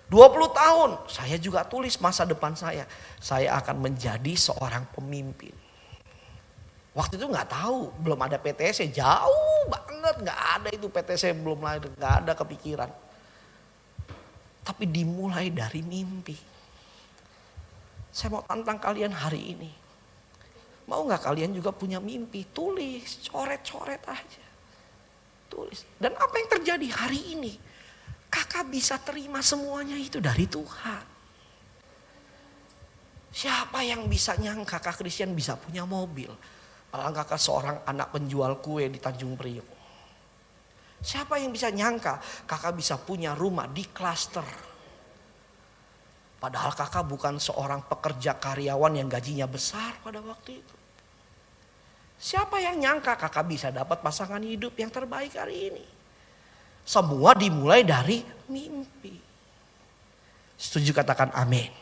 [SPEAKER 4] 20 tahun saya juga tulis masa depan saya akan menjadi seorang pemimpin. Waktu itu gak tahu, belum ada PTC, jauh banget, gak ada itu PTC, belum lahir, gak ada kepikiran. Tapi dimulai dari mimpi. Saya mau tantang kalian hari ini. Mau gak kalian juga punya mimpi? Tulis, coret-coret aja. Tulis. Dan apa yang terjadi hari ini? Kakak bisa terima semuanya itu dari Tuhan. Siapa yang bisa nyangka Kak Christian bisa punya mobil? Padahal kakak seorang anak penjual kue di Tanjung Priok. Siapa yang bisa nyangka kakak bisa punya rumah di klaster? Padahal kakak bukan seorang pekerja karyawan yang gajinya besar pada waktu itu. Siapa yang nyangka kakak bisa dapat pasangan hidup yang terbaik hari ini? Semua dimulai dari mimpi. Setuju katakan amin.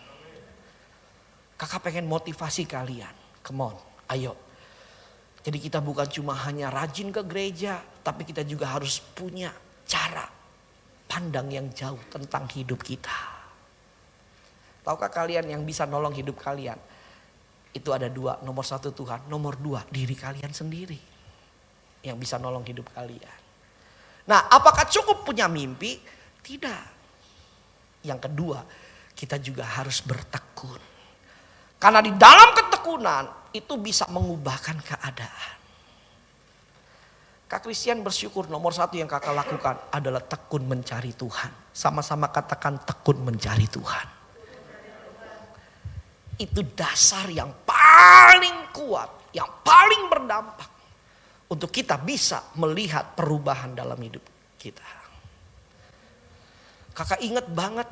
[SPEAKER 4] Kakak pengen motivasi kalian. Come on, ayo. Jadi kita bukan cuma hanya rajin ke gereja, tapi kita juga harus punya cara pandang yang jauh tentang hidup kita. Tahukah kalian yang bisa nolong hidup kalian? Itu ada dua, nomor satu Tuhan, nomor dua diri kalian sendiri. Yang bisa nolong hidup kalian. Nah, apakah cukup punya mimpi? Tidak. Yang kedua, kita juga harus bertekun. Karena di dalam ketekunan itu bisa mengubahkan keadaan. Kak Christian bersyukur nomor satu yang kakak lakukan adalah tekun mencari Tuhan. Sama-sama katakan tekun mencari Tuhan. Itu dasar yang paling kuat, yang paling berdampak. Untuk kita bisa melihat perubahan dalam hidup kita. Kakak ingat banget,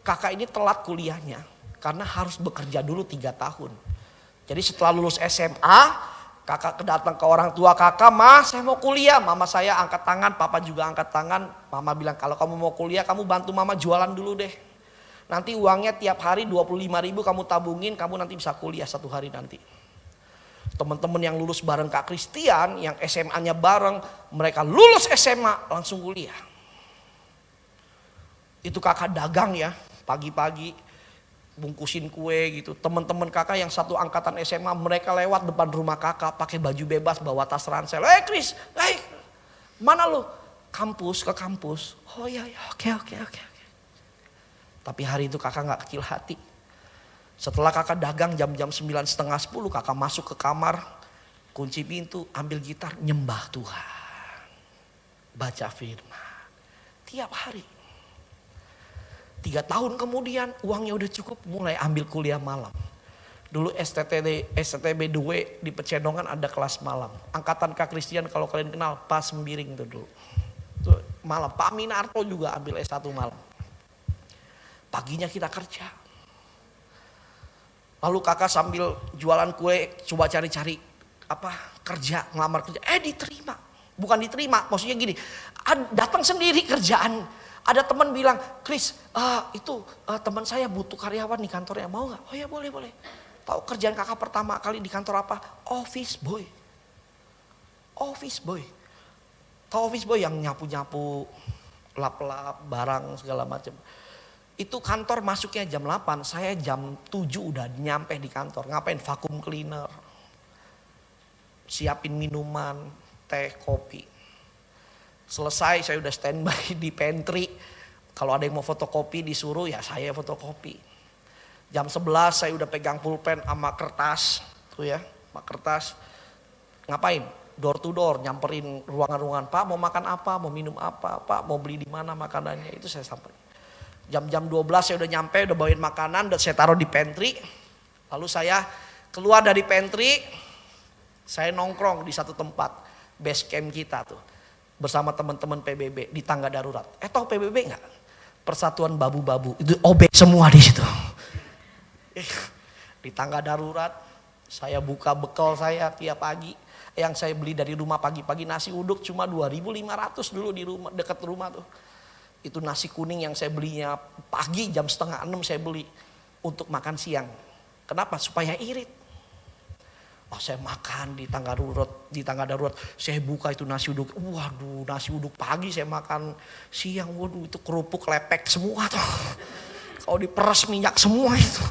[SPEAKER 4] kakak ini telat kuliahnya. Karena harus bekerja dulu 3 tahun. Jadi setelah lulus SMA, kakak datang ke orang tua kakak, "Ma, saya mau kuliah." Mama saya angkat tangan, papa juga angkat tangan. Mama bilang, "Kalau kamu mau kuliah, kamu bantu mama jualan dulu deh. Nanti uangnya tiap hari 25.000 kamu tabungin, kamu nanti bisa kuliah 1 hari nanti." Teman-teman yang lulus bareng Kak Christian, yang SMA-nya bareng, mereka lulus SMA langsung kuliah. Itu kakak dagang ya, pagi-pagi bungkusin kue gitu. Teman-teman kakak yang satu angkatan SMA, mereka lewat depan rumah kakak pakai baju bebas, bawa tas ransel. Chris, mana lu? Kampus, ke kampus. Oh iya, oke. Tapi hari itu kakak gak kecil hati. Setelah kakak dagang jam-jam 9:30, 10, kakak masuk ke kamar, kunci pintu, ambil gitar, nyembah Tuhan. Baca firman. Tiap hari. 3 tahun kemudian uangnya udah cukup, mulai ambil kuliah malam. Dulu STTB 2 di Pecenongan ada kelas malam. Angkatan Kak Christian kalau kalian kenal, Pak Sembiring itu dulu. Itu malam, Pak Minarto juga ambil S1 malam. Paginya kita kerja. Lalu kakak sambil jualan kue coba cari-cari kerja, ngelamar kerja. Diterima. Bukan diterima, maksudnya gini, datang sendiri kerjaan. Ada teman bilang, "Chris, teman saya butuh karyawan di kantornya, mau gak?" "Oh ya boleh. Tahu kerjaan kakak pertama kali di kantor apa? Office boy. Tahu office boy yang nyapu-nyapu, lap-lap, barang segala macam. Itu kantor masuknya jam 8, saya jam 7 udah nyampe di kantor. Ngapain? Vacuum cleaner. Siapin minuman, teh, kopi. Selesai saya udah standby di pantry. Kalau ada yang mau fotokopi disuruh, ya saya fotokopi. Jam 11 saya udah pegang pulpen sama kertas. Tuh ya, sama kertas. Ngapain? Door to door, nyamperin ruangan-ruangan. "Pak mau makan apa? Mau minum apa? Pak mau beli di mana makanannya?" Itu saya samperin. Jam 12 saya udah nyampe, udah bawain makanan, udah saya taruh di pantry. Lalu saya keluar dari pantry, saya nongkrong di satu tempat, base camp kita tuh. bersama teman-teman PBB di tangga darurat. Tahu PBB nggak? Persatuan Babu-Babu. Itu OB semua di situ. Di tangga darurat, saya buka bekal saya tiap pagi. Yang saya beli dari rumah pagi-pagi nasi uduk cuma 2.500 dulu di rumah, dekat rumah tuh. Itu nasi kuning yang saya belinya pagi jam 5:30 saya beli untuk makan siang. Kenapa? Supaya irit. Saya makan di tangga darurat, saya buka itu nasi uduk. Waduh, nasi uduk pagi saya makan siang. Waduh, itu kerupuk lepek semua tuh. Kalau diperas minyak semua itu.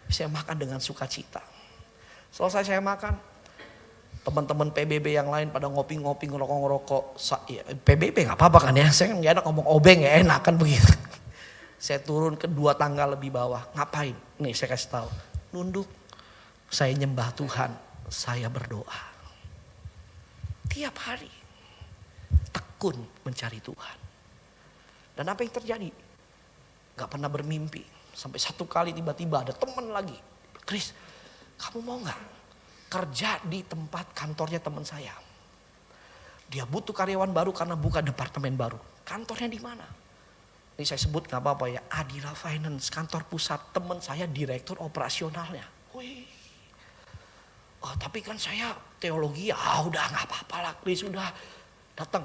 [SPEAKER 4] Saya makan dengan sukacita. Selesai saya makan, teman-teman PBB yang lain pada ngopi-ngopi, ngerokok-ngerokok. PBB nggak apa-apa kan ya? Saya nggak enak ngomong OB, nggak enak kan begitu. Saya turun ke 2 tangga lebih bawah. Ngapain? Nih saya kasih tahu. Nunduk. Saya nyembah Tuhan. Saya berdoa. Tiap hari. Tekun mencari Tuhan. Dan apa yang terjadi? Gak pernah bermimpi. Sampai satu kali tiba-tiba ada teman lagi. Chris, kamu mau gak kerja di tempat kantornya teman saya? Dia butuh karyawan baru karena buka departemen baru. Kantornya di mana? Ini saya sebut gak apa-apa ya. Adira Finance, kantor pusat. Teman saya direktur operasionalnya. Wih. Tapi kan saya teologi, udah gak apa-apa lah Chris, udah datang.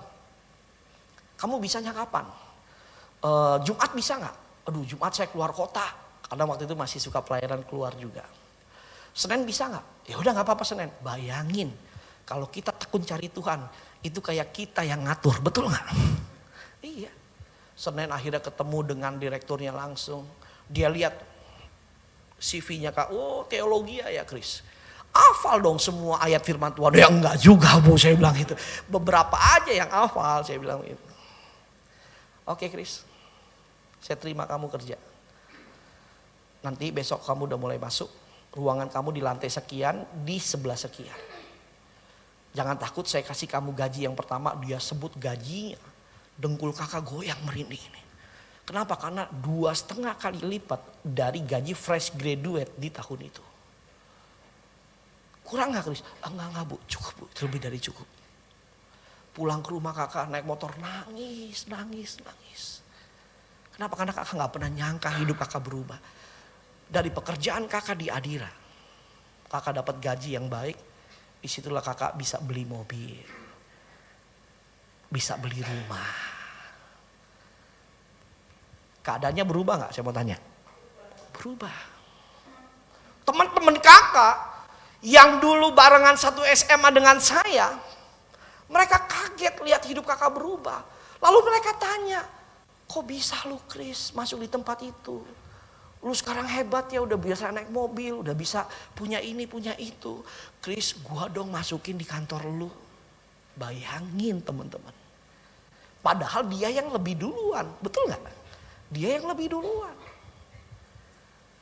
[SPEAKER 4] Kamu bisanya kapan? Jumat bisa gak? Aduh, Jumat saya keluar kota. Karena waktu itu masih suka pelayanan keluar juga. Senin bisa gak? Ya udah gak apa-apa Senin. Bayangin kalau kita tekun cari Tuhan, itu kayak kita yang ngatur, betul gak? Iya. Senin akhirnya ketemu dengan direkturnya langsung. Dia lihat CV-nya Kak, teologi ya Chris. Hafal dong semua ayat firman Tuhan. Ya enggak juga Bu, saya bilang itu. Beberapa aja yang hafal, saya bilang itu. Oke Chris, saya terima kamu kerja. Nanti besok kamu udah mulai masuk. Ruangan kamu di lantai sekian, di sebelah sekian. Jangan takut, saya kasih kamu gaji yang pertama. Dia sebut gajinya. Dengkul kakak goyang merinding ini. Kenapa? Karena 2,5 kali lipat dari gaji fresh graduate di tahun itu. Kurang gak Chris? Enggak Bu, cukup Bu, lebih dari cukup. Pulang ke rumah kakak naik motor nangis. Kenapa? Karena kakak gak pernah nyangka hidup kakak berubah. Dari pekerjaan kakak di Adira, kakak dapat gaji yang baik. Disitulah kakak bisa beli mobil, bisa beli rumah. Keadaannya berubah gak? Saya mau tanya. Berubah. Teman-teman kakak yang dulu barengan satu SMA dengan saya, mereka kaget lihat hidup kakak berubah. Lalu mereka tanya, kok bisa lu Chris masuk di tempat itu? Lu sekarang hebat ya, udah biasa naik mobil, udah bisa punya ini, punya itu. Chris, gua dong masukin di kantor lu. Bayangin teman-teman. Padahal dia yang lebih duluan, betul gak? Dia yang lebih duluan.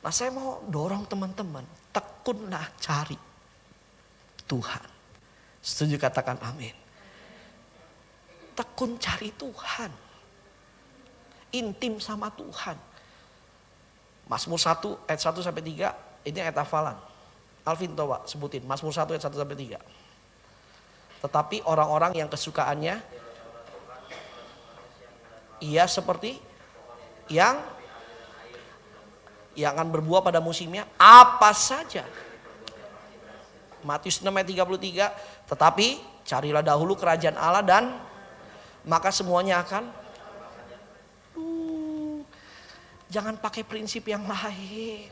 [SPEAKER 4] Nah saya mau dorong teman-teman, tekunlah cari Tuhan. Setuju katakan amin. Tekun cari Tuhan. Intim sama Tuhan. Mazmur 1 ayat 1 sampai 3 ini ayat hafalan. Alvin coba sebutin Mazmur 1 ayat 1 sampai 3. Tetapi orang-orang yang kesukaannya ia seperti yang akan berbuah pada musimnya apa saja. Matius 6 ayat 33, tetapi carilah dahulu kerajaan Allah dan maka semuanya akan. Jangan pakai prinsip yang lain.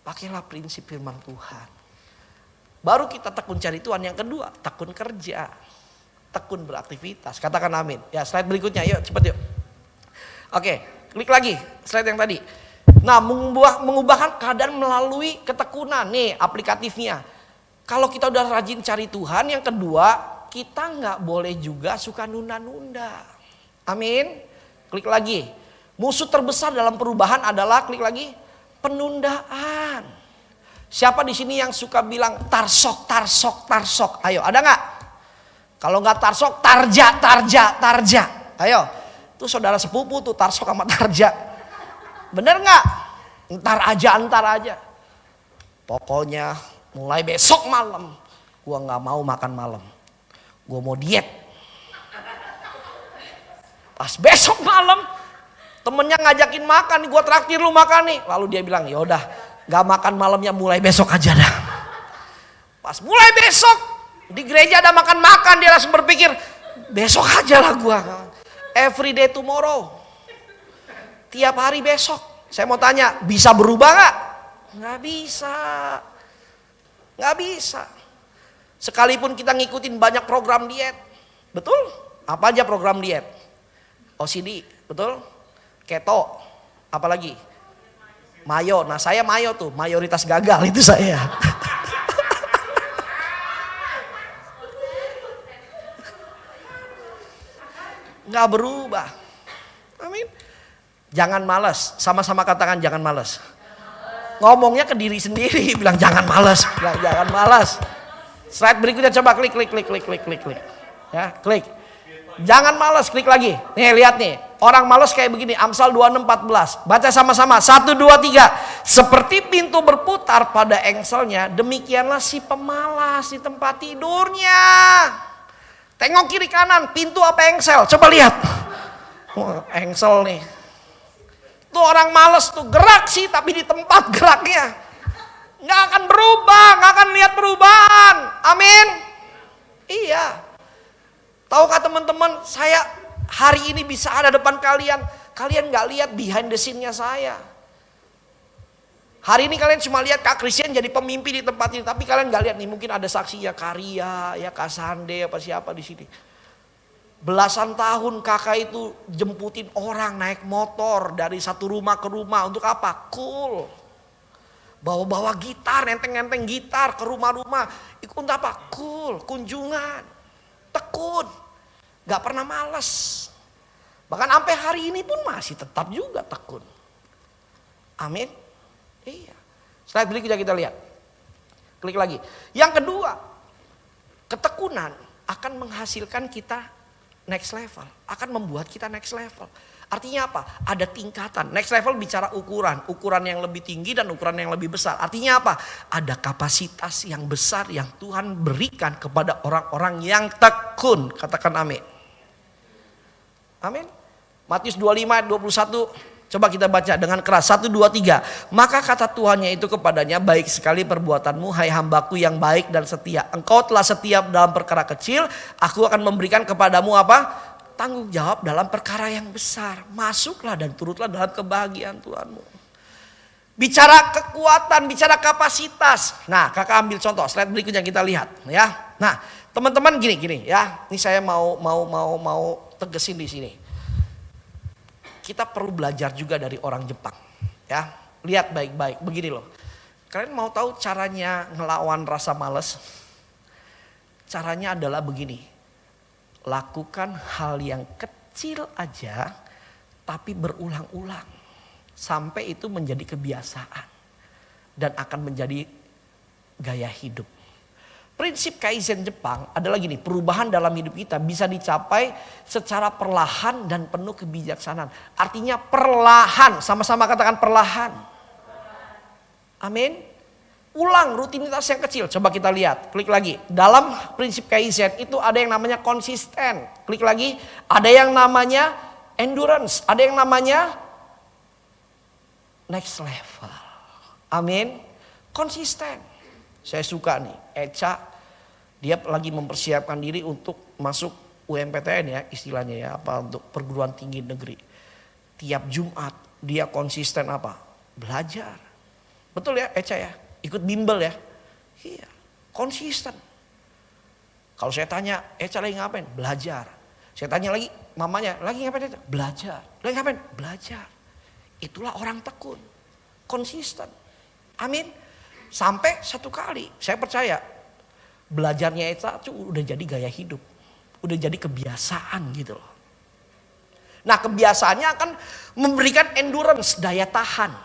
[SPEAKER 4] Pakailah prinsip firman Tuhan. Baru kita tekun cari Tuhan. Yang kedua, tekun kerja. Tekun beraktivitas. Katakan amin. Ya, slide berikutnya yuk, cepat yuk. Oke, klik lagi slide yang tadi. Nah, mengubahkan keadaan melalui ketekunan. Nih aplikatifnya. Kalau kita udah rajin cari Tuhan, yang kedua, kita nggak boleh juga suka nunda-nunda. Amin. Klik lagi. Musuh terbesar dalam perubahan adalah, klik lagi, penundaan. Siapa di sini yang suka bilang tarsok? Ayo, ada nggak? Kalau nggak tarsok, tarja. Ayo, tuh saudara sepupu tuh tarsok sama tarja. Bener nggak? Ntar aja. Pokoknya mulai besok malam, gua nggak mau makan malam. Gua mau diet. Pas besok malam temennya ngajakin makan nih, gue traktir lu makan nih. Lalu dia bilang, ya udah, gak makan malamnya, mulai besok aja dah. Pas mulai besok di gereja ada makan-makan, dia langsung berpikir, besok aja lah gue. Every day tomorrow. Tiap hari besok. Saya mau tanya, bisa berubah gak? Gak bisa. Gak bisa. Sekalipun kita ngikutin banyak program diet. Betul? Apa aja program diet? OCD, betul? Keto, apalagi? Mayo. Nah saya mayo tuh, mayoritas gagal itu saya. Nggak berubah. Amin. Jangan malas, sama-sama katakan jangan malas. Ngomongnya ke diri sendiri, bilang jangan malas, bilang jangan malas. Slide berikutnya coba klik. Ya, klik. Jangan malas, klik lagi. Nih lihat nih, orang malas kayak begini, Amsal 26:14. Baca sama-sama, 1, 2, 3. Seperti pintu berputar pada engselnya, demikianlah si pemalas di tempat tidurnya. Tengok kiri kanan, pintu apa engsel? Coba lihat. Oh, engsel nih. Tuh orang malas tuh gerak sih, tapi di tempat geraknya. Nggak akan berubah, nggak akan lihat perubahan. Amin. Iya. Tahukah teman-teman, saya hari ini bisa ada depan kalian. Kalian nggak lihat behind the scene-nya saya. Hari ini kalian cuma lihat Kak Christian jadi pemimpin di tempat ini, tapi kalian nggak lihat nih, mungkin ada saksinya Karya, ya Kak Sande, apa siapa di sini. Belasan tahun kakak itu jemputin orang naik motor dari satu rumah ke rumah untuk apa? Cool. Bawa-bawa gitar, nenteng-nenteng gitar ke rumah-rumah. Itu untuk apa? Cool, kunjungan. Tekun. Gak pernah malas. Bahkan sampai hari ini pun masih tetap juga tekun. Amin. Iya. Slide berikutnya kita lihat. Klik lagi. Yang kedua, ketekunan akan menghasilkan kita next level. Akan membuat kita next level. Artinya apa? Ada tingkatan. Next level bicara ukuran. Ukuran yang lebih tinggi dan ukuran yang lebih besar. Artinya apa? Ada kapasitas yang besar yang Tuhan berikan kepada orang-orang yang tekun. Katakan amin. Amin. Matius 25 ayat 21. Coba kita baca dengan keras. 1, 2, 3. Maka kata Tuhannya itu kepadanya, baik sekali perbuatanmu hai hambaku yang baik dan setia. Engkau telah setia dalam perkara kecil. Aku akan memberikan kepadamu apa? Tanggung jawab dalam perkara yang besar. Masuklah dan turutlah dalam kebahagiaan Tuhanmu. Bicara kekuatan, bicara kapasitas. Nah, kakak ambil contoh, slide berikutnya kita lihat, ya. Nah, teman-teman gini ya. Ini saya mau tegesin di sini. Kita perlu belajar juga dari orang Jepang, ya. Lihat baik-baik, begini loh. Kalian mau tahu caranya ngelawan rasa malas? Caranya adalah begini. Lakukan hal yang kecil aja tapi berulang-ulang sampai itu menjadi kebiasaan dan akan menjadi gaya hidup. Prinsip Kaizen Jepang adalah gini, perubahan dalam hidup kita bisa dicapai secara perlahan dan penuh kebijaksanaan. Artinya perlahan, sama-sama katakan perlahan. Amin. Ulang rutinitas yang kecil. Coba kita lihat. Klik lagi. Dalam prinsip Kaizen itu ada yang namanya konsisten. Klik lagi. Ada yang namanya endurance. Ada yang namanya next level. Amin. Konsisten. Saya suka nih. Echa. Dia lagi mempersiapkan diri untuk masuk UMPTN ya. Istilahnya ya. Apa untuk perguruan tinggi negeri. Tiap Jumat. Dia konsisten apa? Belajar. Betul ya Echa ya? Ikut bimbel ya. Iya. Konsisten. Kalau saya tanya, Echa lagi ngapain? Belajar. Saya tanya lagi, mamanya, lagi ngapain? Belajar. Lagi ngapain? Belajar. Itulah orang tekun. Konsisten. Amin. Sampai satu kali, saya percaya, belajarnya Echa itu udah jadi gaya hidup. Udah jadi kebiasaan gitu loh. Nah kebiasaannya akan memberikan endurance, daya tahan.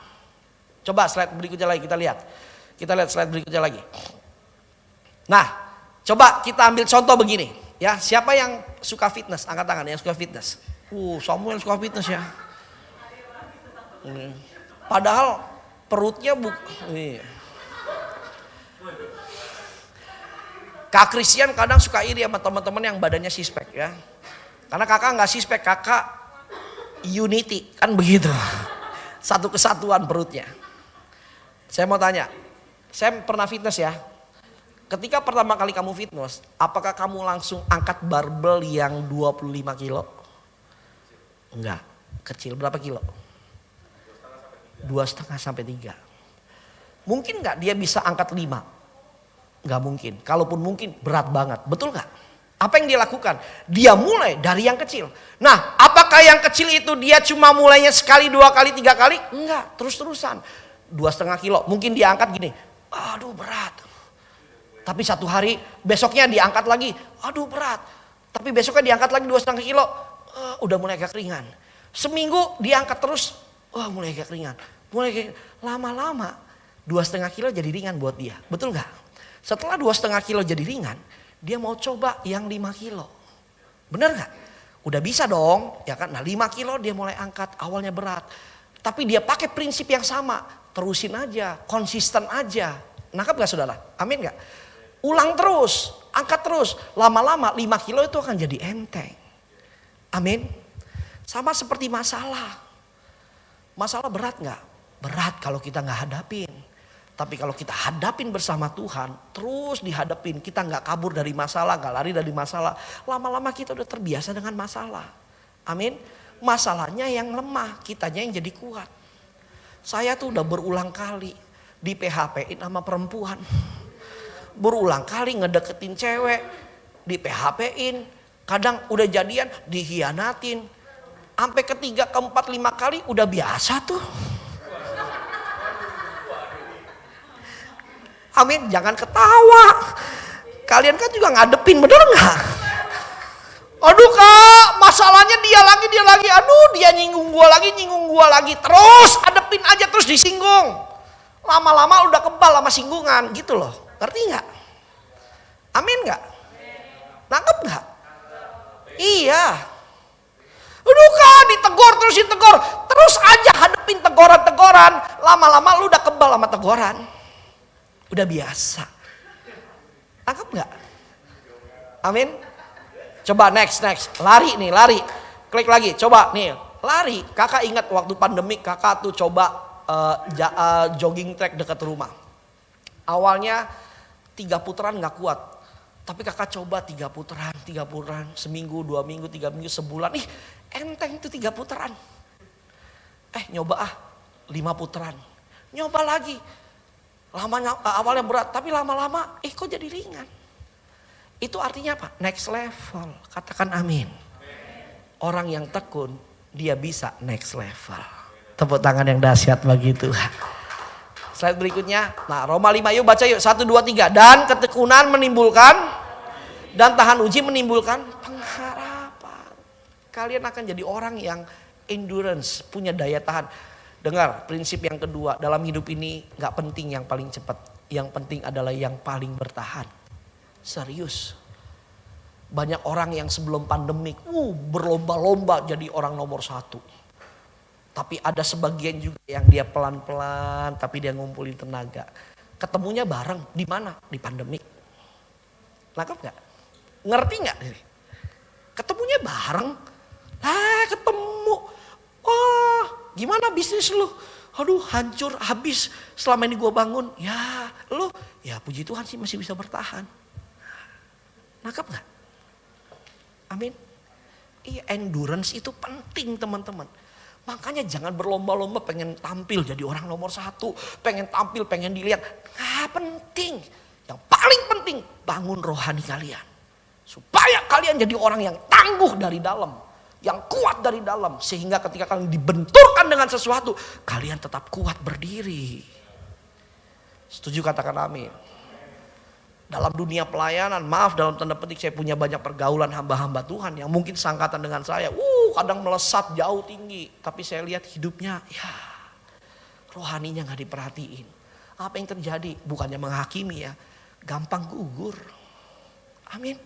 [SPEAKER 4] Coba slide berikutnya lagi kita lihat. Kita lihat slide berikutnya lagi. Nah, coba kita ambil contoh begini. Ya, siapa yang suka fitness? Angkat tangan yang suka fitness. Samuel suka fitness ya. Padahal perutnya Kak Christian kadang suka iri sama teman-teman yang badannya six pack ya. Karena kakak nggak six pack, kakak unity, kan begitu. Satu kesatuan perutnya. Saya mau tanya, saya pernah fitness ya. Ketika pertama kali kamu fitness, apakah kamu langsung angkat barbel yang 25 kilo? Enggak, kecil. Berapa kilo? 2,5 sampai 3. Mungkin nggak dia bisa angkat 5? Nggak mungkin. Kalaupun mungkin berat banget. Betul nggak? Apa yang dia lakukan? Dia mulai dari yang kecil. Nah, apakah yang kecil itu dia cuma mulainya sekali, 2 kali, 3 kali? Enggak, terus-terusan. 2,5 kilo. Mungkin dia angkat gini. Aduh berat. Tapi satu hari besoknya diangkat lagi. Aduh berat. Tapi besoknya diangkat lagi 2,5 kilo. Udah mulai agak ringan. Seminggu diangkat terus. Mulai agak ringan. Lama-lama 2,5 kilo jadi ringan buat dia. Betul nggak? Setelah 2,5 kilo jadi ringan, dia mau coba yang 5 kilo. Bener gak? Udah bisa dong, ya kan? Nah 5 kilo dia mulai angkat, awalnya berat. Tapi dia pakai prinsip yang sama. Terusin aja, konsisten aja. Nangkap gak saudara? Amin gak? Ulang terus, angkat terus. Lama-lama 5 kilo itu akan jadi enteng. Amin. Sama seperti masalah. Masalah berat gak? Berat kalau kita gak hadapin. Tapi kalau kita hadapin bersama Tuhan, terus dihadapin, kita nggak kabur dari masalah, nggak lari dari masalah. Lama-lama kita udah terbiasa dengan masalah. Amin. Masalahnya yang lemah, kitanya yang jadi kuat. Saya tuh udah berulang kali di PHP-in sama perempuan. Berulang kali ngedeketin cewek, di PHP-in. Kadang udah jadian, dihianatin. Sampai ketiga, keempat, 5 kali udah biasa tuh. Amin, jangan ketawa. Kalian kan juga ngadepin, bener gak? Aduh kak, masalahnya dia lagi. Aduh dia nyinggung gua lagi. Terus adepin aja, terus disinggung. Lama-lama udah kebal sama singgungan gitu loh. Ngerti gak? Amin gak? Nangkep gak? Iya. Aduh kak, ditegur. Terus aja hadepin teguran. Lama-lama lu udah kebal sama teguran. Udah biasa. Tangkap gak? Amin. Coba next. Lari. Klik lagi, coba nih. Lari. Kakak ingat waktu pandemik kakak tuh coba jogging track dekat rumah. Awalnya 3 putaran gak kuat. Tapi kakak coba 3 putaran. Seminggu, 2 minggu, 3 minggu, sebulan. Enteng tuh 3 putaran. Nyoba 5 putaran. Nyoba lagi. Awalnya berat, tapi lama-lama kok jadi ringan. Itu artinya apa? Next level. Katakan amin. Orang yang tekun, dia bisa next level. Tepuk tangan yang dahsyat bagi Tuhan. Slide berikutnya. Nah, Roma 5 yuk baca yuk. 1, 2, 3. Dan ketekunan menimbulkan, dan tahan uji menimbulkan pengharapan. Kalian akan jadi orang yang endurance, punya daya tahan. Dengar, prinsip yang kedua, dalam hidup ini gak penting yang paling cepat. Yang penting adalah yang paling bertahan. Serius. Banyak orang yang sebelum pandemik, berlomba-lomba jadi orang nomor 1. Tapi ada sebagian juga yang dia pelan-pelan, tapi dia ngumpulin tenaga. Ketemunya bareng, di mana? Di pandemik. Nangkep gak? Ngerti gak? Ketemunya bareng, ketemu. Gimana bisnis lu? Aduh hancur, habis selama ini gue bangun. Ya lu, ya puji Tuhan sih masih bisa bertahan. Nangkep gak? Amin. Iya, endurance itu penting teman-teman. Makanya jangan berlomba-lomba pengen tampil jadi orang nomor 1. Pengen tampil, pengen dilihat. Penting. Yang paling penting bangun rohani kalian. Supaya kalian jadi orang yang tangguh dari dalam. Yang kuat dari dalam. Sehingga ketika kalian dibenturkan dengan sesuatu, kalian tetap kuat berdiri. Setuju katakan amin. Dalam dunia pelayanan, maaf dalam tanda petik saya punya banyak pergaulan hamba-hamba Tuhan yang mungkin sangkatan dengan saya. Kadang melesat jauh tinggi. Tapi saya lihat hidupnya, rohaninya gak diperhatiin. Apa yang terjadi? Bukannya menghakimi ya. Gampang gugur. Amin.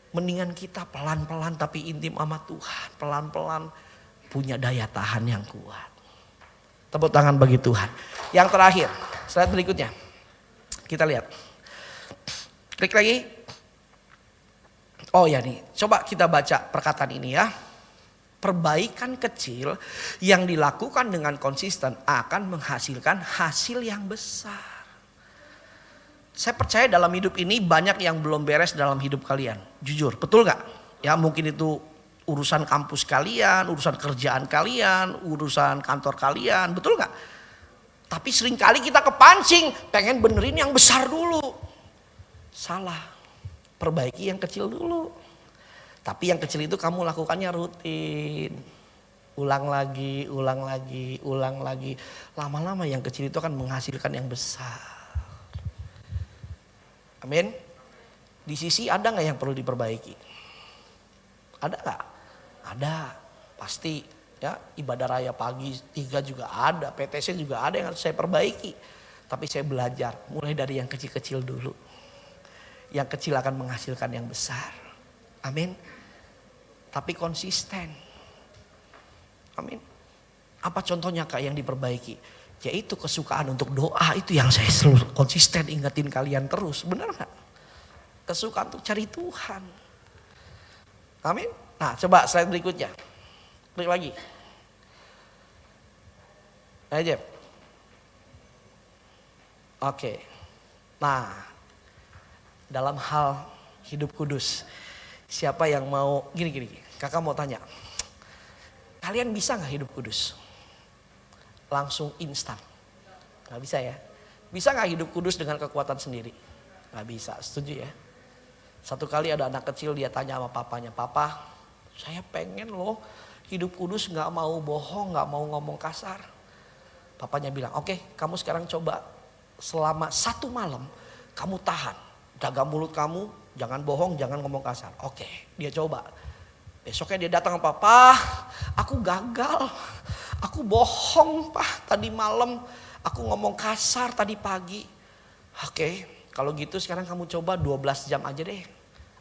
[SPEAKER 4] Mendingan kita pelan-pelan tapi intim sama Tuhan. Pelan-pelan punya daya tahan yang kuat. Tepuk tangan bagi Tuhan. Yang terakhir, slide berikutnya. Kita lihat. Klik lagi. Oh ya nih, coba kita baca perkataan ini ya. Perbaikan kecil yang dilakukan dengan konsisten akan menghasilkan hasil yang besar. Saya percaya dalam hidup ini banyak yang belum beres dalam hidup kalian. Jujur, betul gak? Ya mungkin itu urusan kampus kalian, urusan kerjaan kalian, urusan kantor kalian, betul gak? Tapi seringkali kita kepancing, pengen benerin yang besar dulu. Salah, perbaiki yang kecil dulu. Tapi yang kecil itu kamu lakukannya rutin. Ulang lagi, ulang lagi, ulang lagi. Lama-lama yang kecil itu akan menghasilkan yang besar. Amin. Di sisi ada gak yang perlu diperbaiki? Ada gak? Ada, pasti. Ya, ibadah raya pagi 3 juga ada, PTC juga ada yang harus saya perbaiki. Tapi saya belajar mulai dari yang kecil-kecil dulu. Yang kecil akan menghasilkan yang besar. Amin. Tapi konsisten. Amin. Apa contohnya Kak yang diperbaiki? Yaitu kesukaan untuk doa, itu yang saya selalu konsisten ingetin kalian terus. Benar gak? Kesukaan untuk cari Tuhan. Amin. Nah coba slide berikutnya. Klik lagi. Ayo Jeb. Oke. Nah, dalam hal hidup kudus, siapa yang mau gini. Kakak mau tanya. Kalian bisa gak hidup kudus? Langsung instan. Gak bisa ya? Bisa gak hidup kudus dengan kekuatan sendiri? Gak bisa, setuju ya? Satu kali ada anak kecil, dia tanya sama papanya, "Papa, saya pengen loh hidup kudus, gak mau bohong, gak mau ngomong kasar." Papanya bilang, "Oke, kamu sekarang coba selama 1 malam kamu tahan. Jaga mulut kamu, jangan bohong, jangan ngomong kasar." Oke, dia coba. Besoknya dia datang, "Papa, aku gagal. Aku bohong, Pak. Tadi malam aku ngomong kasar tadi pagi." "Oke, kalau gitu sekarang kamu coba 12 jam aja deh."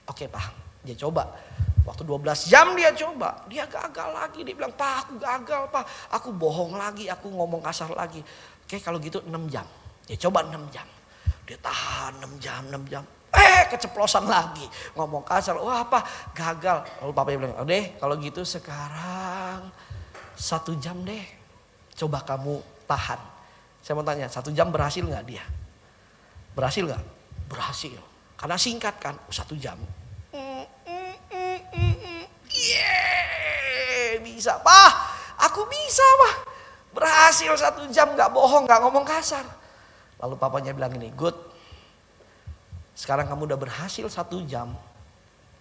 [SPEAKER 4] "Oke, Pak." Dia coba. Waktu 12 jam dia coba. Dia gagal lagi. Dia bilang, "Pak, aku gagal, Pak. Aku bohong lagi, aku ngomong kasar lagi." "Oke, kalau gitu 6 jam." Dia coba 6 jam. Dia tahan 6 jam. Keceplosan lagi. Ngomong kasar. Wah, apa? Gagal. Lalu papanya bilang, "Oh deh, kalau gitu sekarang 1 jam deh. Coba kamu tahan." Saya mau tanya, 1 jam berhasil gak dia? Berhasil gak? Berhasil. Karena singkat kan, 1 jam. Bisa, Pak. Aku bisa, Pak. Berhasil 1 jam, gak bohong, gak ngomong kasar. Lalu papanya bilang ini, "Good. Sekarang kamu udah berhasil 1 jam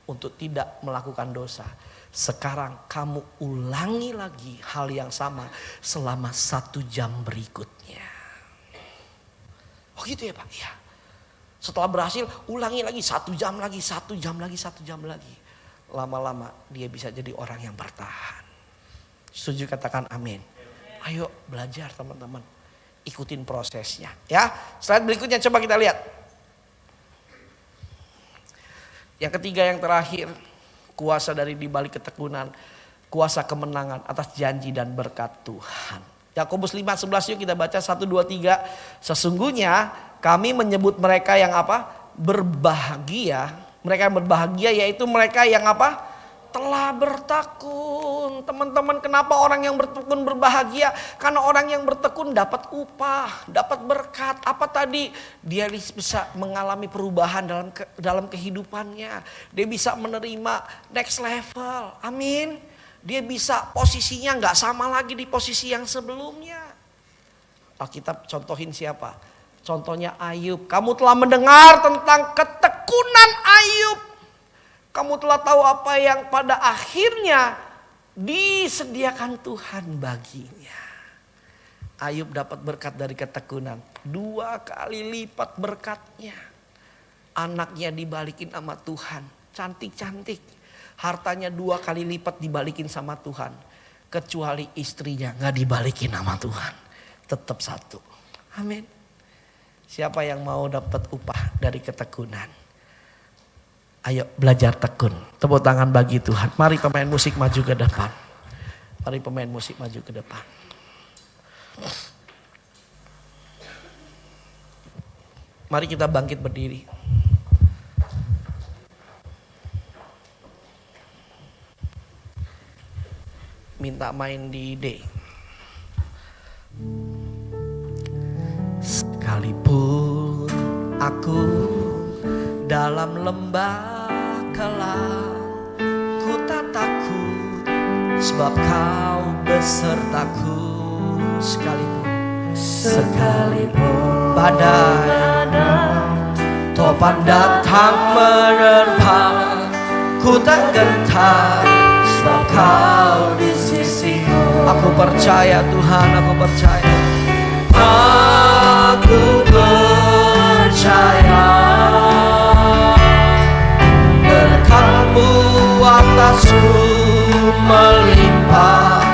[SPEAKER 4] untuk tidak melakukan dosa. Sekarang kamu ulangi lagi hal yang sama selama 1 jam berikutnya." Oh gitu ya Pak? Iya. Setelah berhasil ulangi lagi 1 jam lagi, 1 jam lagi, 1 jam lagi. Lama-lama dia bisa jadi orang yang bertahan. Setuju, katakan amin. Ayo belajar teman-teman. Ikutin prosesnya ya. Slide berikutnya coba kita lihat. Yang ketiga, yang terakhir, kuasa dari dibalik ketekunan, kuasa kemenangan atas janji dan berkat Tuhan. Yakobus 5:11 yuk kita baca 1, 2, 3. Sesungguhnya kami menyebut mereka yang apa? Berbahagia. Mereka yang berbahagia yaitu mereka yang apa? Telah bertekun. Teman-teman, kenapa orang yang bertekun berbahagia? Karena orang yang bertekun dapat upah, dapat berkat. Apa tadi? Dia bisa mengalami perubahan dalam kehidupannya. Dia bisa menerima next level. Amin. Dia bisa posisinya nggak sama lagi di posisi yang sebelumnya. Alkitab contohin siapa? Contohnya Ayub. Kamu telah mendengar tentang ketekunan Ayub. Kamu telah tahu apa yang pada akhirnya disediakan Tuhan baginya. Ayub dapat berkat dari ketekunan. 2 kali lipat berkatnya. Anaknya dibalikin sama Tuhan. Cantik-cantik. Hartanya 2 kali lipat dibalikin sama Tuhan. Kecuali istrinya gak dibalikin sama Tuhan. Tetap 1. Amin. Siapa yang mau dapat upah dari ketekunan? Ayo belajar tekun. Tepuk tangan bagi Tuhan. Mari pemain musik maju ke depan. Mari pemain musik maju ke depan. Mari kita bangkit berdiri. minta main di D. Sekalipun aku dalam lembah kelam, ku tak takut sebab kau besertaku. Sekalipun badai topan datang menerpa, ku tak gentar sebab kau di sisiku. Aku percaya Tuhan, aku percaya. Aku percaya berkat-Mu atasku melimpah,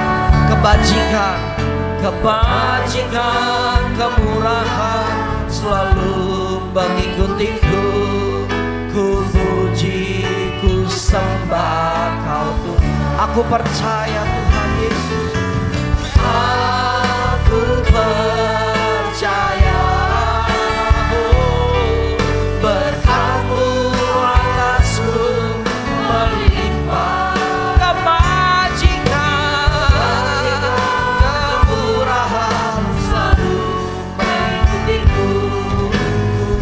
[SPEAKER 4] kebajikan, kemurahan selalu mengikutiku. Ku puji, ku sembah Kau Tuhan. Aku percaya Tuhan Yesus. Aku percaya berkat-Mu atasku melimpah, kebajikan, kemurahan selalu mengikutiku.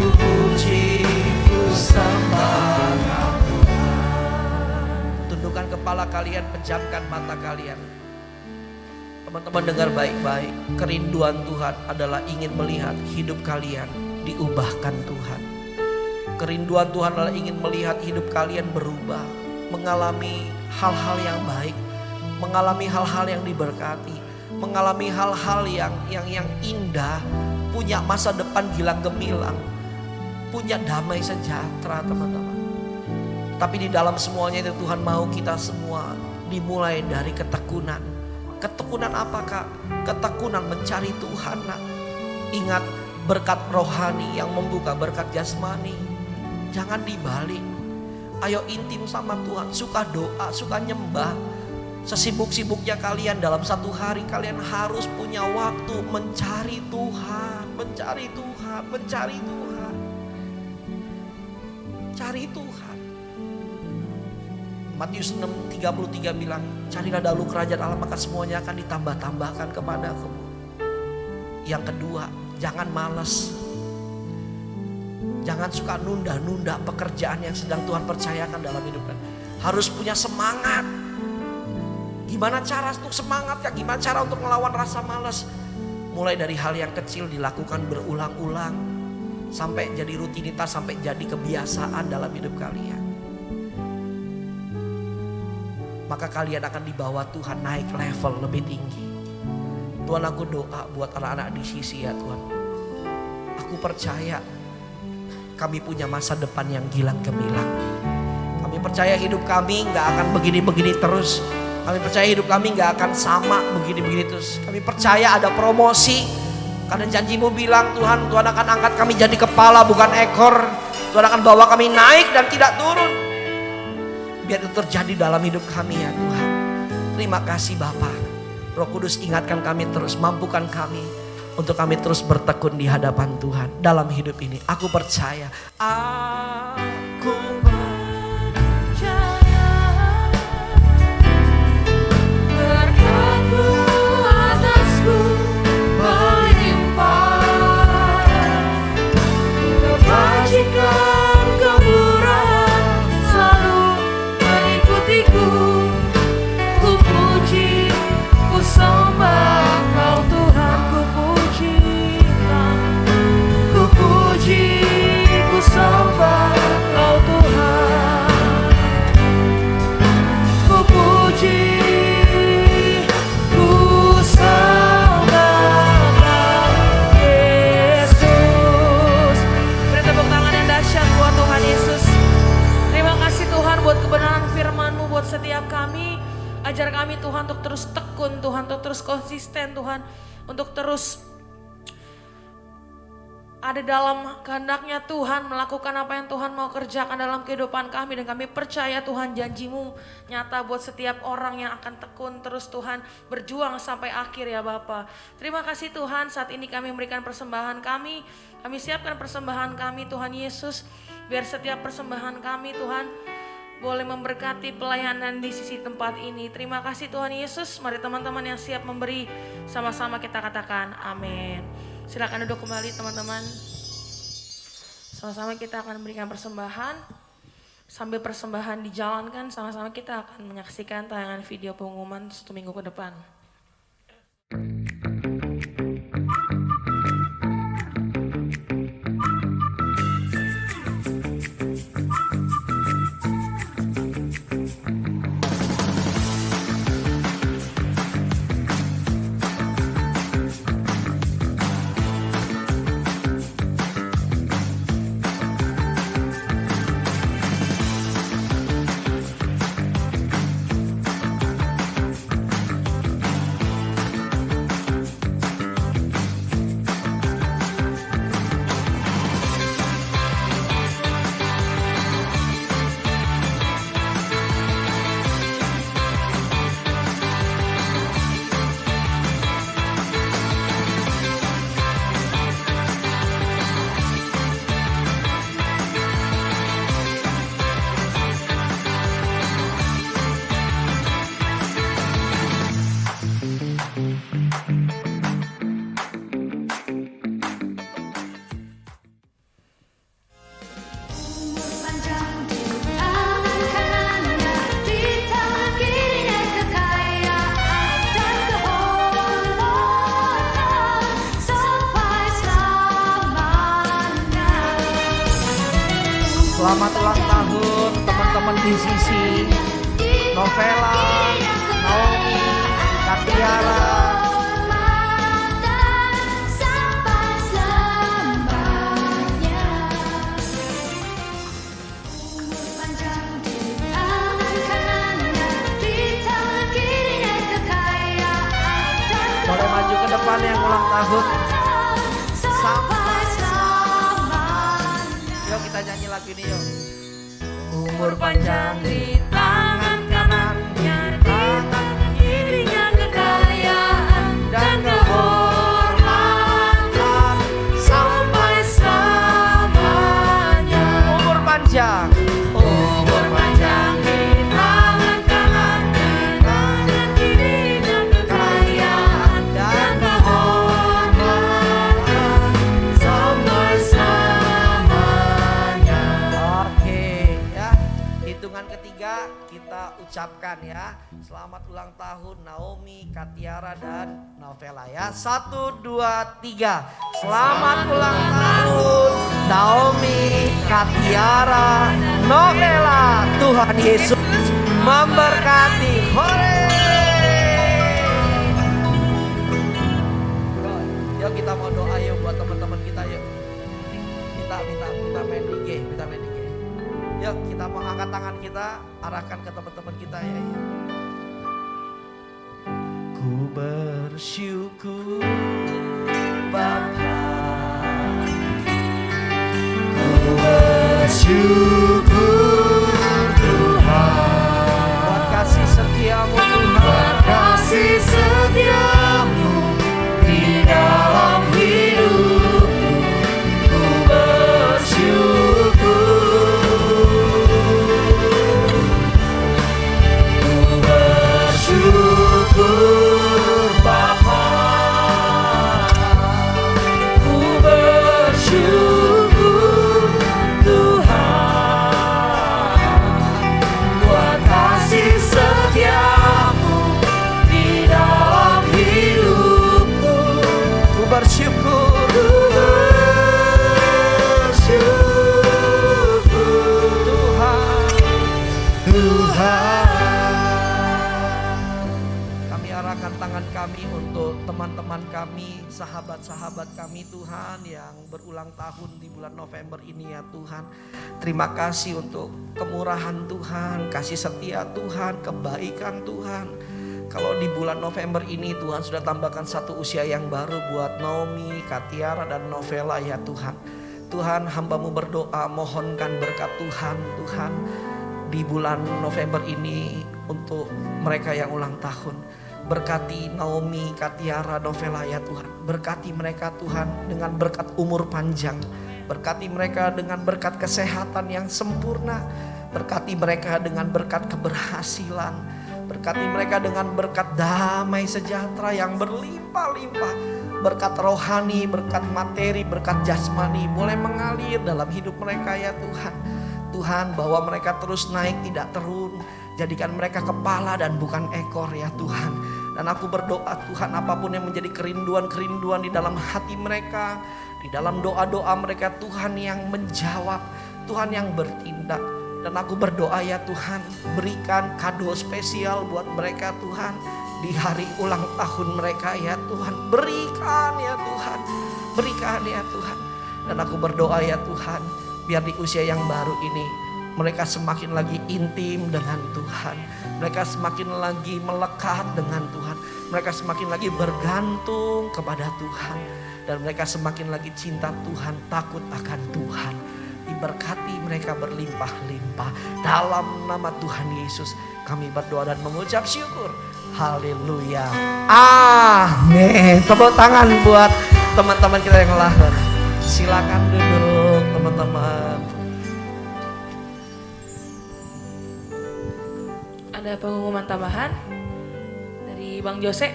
[SPEAKER 4] Ku puji, ku sembah Kau Tuhan. Tundukkan kepala kalian, pejamkan mata kalian. Teman-teman dengar baik-baik, kerinduan Tuhan adalah ingin melihat hidup kalian diubahkan Tuhan. Kerinduan Tuhan adalah ingin melihat hidup kalian berubah, mengalami hal-hal yang baik, mengalami hal-hal yang diberkati, mengalami hal-hal yang indah, punya masa depan gilang gemilang, punya damai sejahtera teman-teman. Tapi di dalam semuanya itu Tuhan mau kita semua dimulai dari ketekunan. Ketekunan apa Kak? Ketekunan mencari Tuhan nak. Ingat berkat rohani yang membuka berkat jasmani. Jangan dibalik. Ayo intim sama Tuhan. Suka doa, suka nyembah. Sesibuk-sibuknya kalian dalam satu hari, kalian harus punya waktu mencari Tuhan. Mencari Tuhan, mencari Tuhan. Cari Tuhan. Matius 6:33 bilang, carilah dahulu kerajaan Allah maka semuanya akan ditambah-tambahkan kepadamu. Yang kedua, jangan malas. Jangan suka nunda-nunda pekerjaan yang sedang Tuhan percayakan dalam hidup kita. Harus punya semangat. Gimana cara untuk semangat ya? Gimana cara untuk melawan rasa malas? Mulai dari hal yang kecil dilakukan berulang-ulang. Sampai jadi rutinitas, sampai jadi kebiasaan dalam hidup kalian. Maka kalian akan dibawa Tuhan naik level lebih tinggi. Tuhan, aku doa buat anak-anak di sisi ya Tuhan. Aku percaya kami punya masa depan yang gilang gemilang. Kami percaya hidup kami gak akan begini-begini terus. Kami percaya hidup kami gak akan sama begini-begini terus. Kami percaya ada promosi. Karena janji-Mu bilang Tuhan akan angkat kami jadi kepala bukan ekor. Tuhan akan bawa kami naik dan tidak turun. Biar itu terjadi dalam hidup kami ya Tuhan. Terima kasih Bapa. Roh Kudus ingatkan kami terus, mampukan kami untuk kami terus bertekun di hadapan Tuhan dalam hidup ini. Aku percaya. Aku percaya berkat-Mu atasku melimpah, kebajikan, kemurahan selalu mengikutiku. Ku puji, ku sembah Kau Tuhan, ku pujikan. Ku puji, ku sembah Kau Tuhan. Ku puji, ku sembah Kau Yesus. Beri tepuk tangan yang dahsyat buat Tuhan Yesus. Terima kasih Tuhan buat kebenaran firman-Mu buat setiap kami. Ajar kami Tuhan untuk terus tekun Tuhan, untuk terus konsisten Tuhan, untuk terus ada dalam kehendak-Nya Tuhan, melakukan apa yang Tuhan mau kerjakan dalam kehidupan kami. Dan kami percaya Tuhan janji-Mu nyata buat setiap orang yang akan tekun terus Tuhan, berjuang sampai akhir ya Bapa. Terima kasih Tuhan, saat ini kami memberikan persembahan kami siapkan persembahan kami Tuhan Yesus. Biar setiap persembahan kami Tuhan
[SPEAKER 1] boleh memberkati pelayanan di sisi tempat ini. Terima kasih Tuhan Yesus. Mari teman-teman yang siap memberi, sama-sama kita katakan amin. Silakan duduk kembali teman-teman. Sama-sama kita akan memberikan persembahan. Sambil persembahan dijalankan, sama-sama kita akan menyaksikan tayangan video pengumuman 1 minggu ke depan.
[SPEAKER 4] Selamat ulang tahun teman-teman di sisi Novela, Naomi, Katiara. Boleh maju ke depan yang ulang tahun. Yuk kita nyanyi lagu ini yuk. Umur panjang di tangan kanannya, di tangan kirinya kekayaan dan kehormatan sampai selamanya. Umur panjang di tangan kanannya, di tangan kirinya kekayaan dan kehormatan sampai selamanya. Oke ya, hitungan ketiga kita ucapkan ya, selamat ulang tahun Naomi, Katiara dan Novela ya. 1, 2, 3. Selamat ulang tahun Naomi, Katiara, Novela. Tuhan Yesus memberkati. Hore! Yuk kita mau doa yuk buat teman-teman kita yuk. Minta main di G. Yuk kita mau angkat tangan kita, arahkan ke teman-teman kita ya. Ku bersyukur Bapa, ku bersyukur Tuhan, buat kasih setiamu Tuhan, buat kasih setiamu di dalam hidupku. Ku bersyukur Bapa, ku bersyukur Tuhan, buat kasih setiamu di dalam hidupku. Ku bersyukur Tuhan. Arahkan tangan kami untuk teman-teman kami, sahabat-sahabat kami Tuhan yang berulang tahun di bulan November ini ya Tuhan. Terima kasih untuk kemurahan Tuhan, kasih setia Tuhan, kebaikan Tuhan. Kalau di bulan November ini Tuhan sudah tambahkan satu usia yang baru buat Naomi, Katiara dan Novela ya Tuhan. Tuhan, hamba-Mu berdoa mohonkan berkat Tuhan di bulan November ini untuk mereka yang ulang tahun. Berkati Naomi, Katiara, Novela ya Tuhan. Berkati mereka Tuhan dengan berkat umur panjang. Berkati mereka dengan berkat kesehatan yang sempurna. Berkati mereka dengan berkat keberhasilan. Berkati mereka dengan berkat damai sejahtera yang berlimpah-limpah. Berkat rohani, berkat materi, berkat jasmani boleh mengalir dalam hidup mereka ya Tuhan. Tuhan, bahwa mereka terus naik tidak turun. Jadikan mereka kepala dan bukan ekor ya Tuhan. Dan aku berdoa Tuhan, apapun yang menjadi kerinduan-kerinduan di dalam hati mereka, di dalam doa-doa mereka, Tuhan yang menjawab, Tuhan yang bertindak. Dan aku berdoa ya Tuhan, berikan kado spesial buat mereka Tuhan, di hari ulang tahun mereka ya Tuhan. Berikan ya Tuhan, berikan ya Tuhan. Dan aku berdoa ya Tuhan, biar di usia yang baru ini mereka semakin lagi intim dengan Tuhan. Mereka semakin lagi melekat dengan Tuhan. Mereka semakin lagi bergantung kepada Tuhan. Dan mereka semakin lagi cinta Tuhan, takut akan Tuhan. Diberkati mereka berlimpah-limpah. Dalam nama Tuhan Yesus kami berdoa dan mengucap syukur. Haleluya. Amin. Tepuk tangan buat teman-teman kita yang lahir. Silakan duduk teman-teman.
[SPEAKER 3] Ada pengumuman tambahan dari Bang Jose.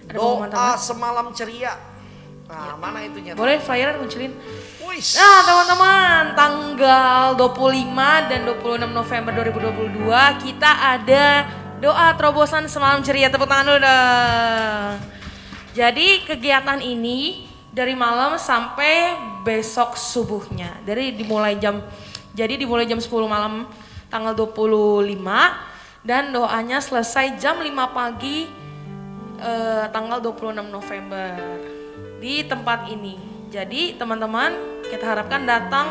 [SPEAKER 3] Ada
[SPEAKER 4] Doa
[SPEAKER 3] pengumuman tambahan.
[SPEAKER 4] semalam ceria. Nah, mana itunya?
[SPEAKER 3] Boleh flyer munculin.
[SPEAKER 4] Wis.
[SPEAKER 3] Nah teman-teman, tanggal 25 dan 26 November 2022 kita ada doa terobosan semalam ceria. Tepuk tangan dulu dong. Jadi kegiatan ini dari malam sampai besok subuhnya. Dimulai jam 10 malam tanggal 25 dan doanya selesai jam 5 pagi tanggal 26 November di tempat ini. Jadi teman-teman kita harapkan datang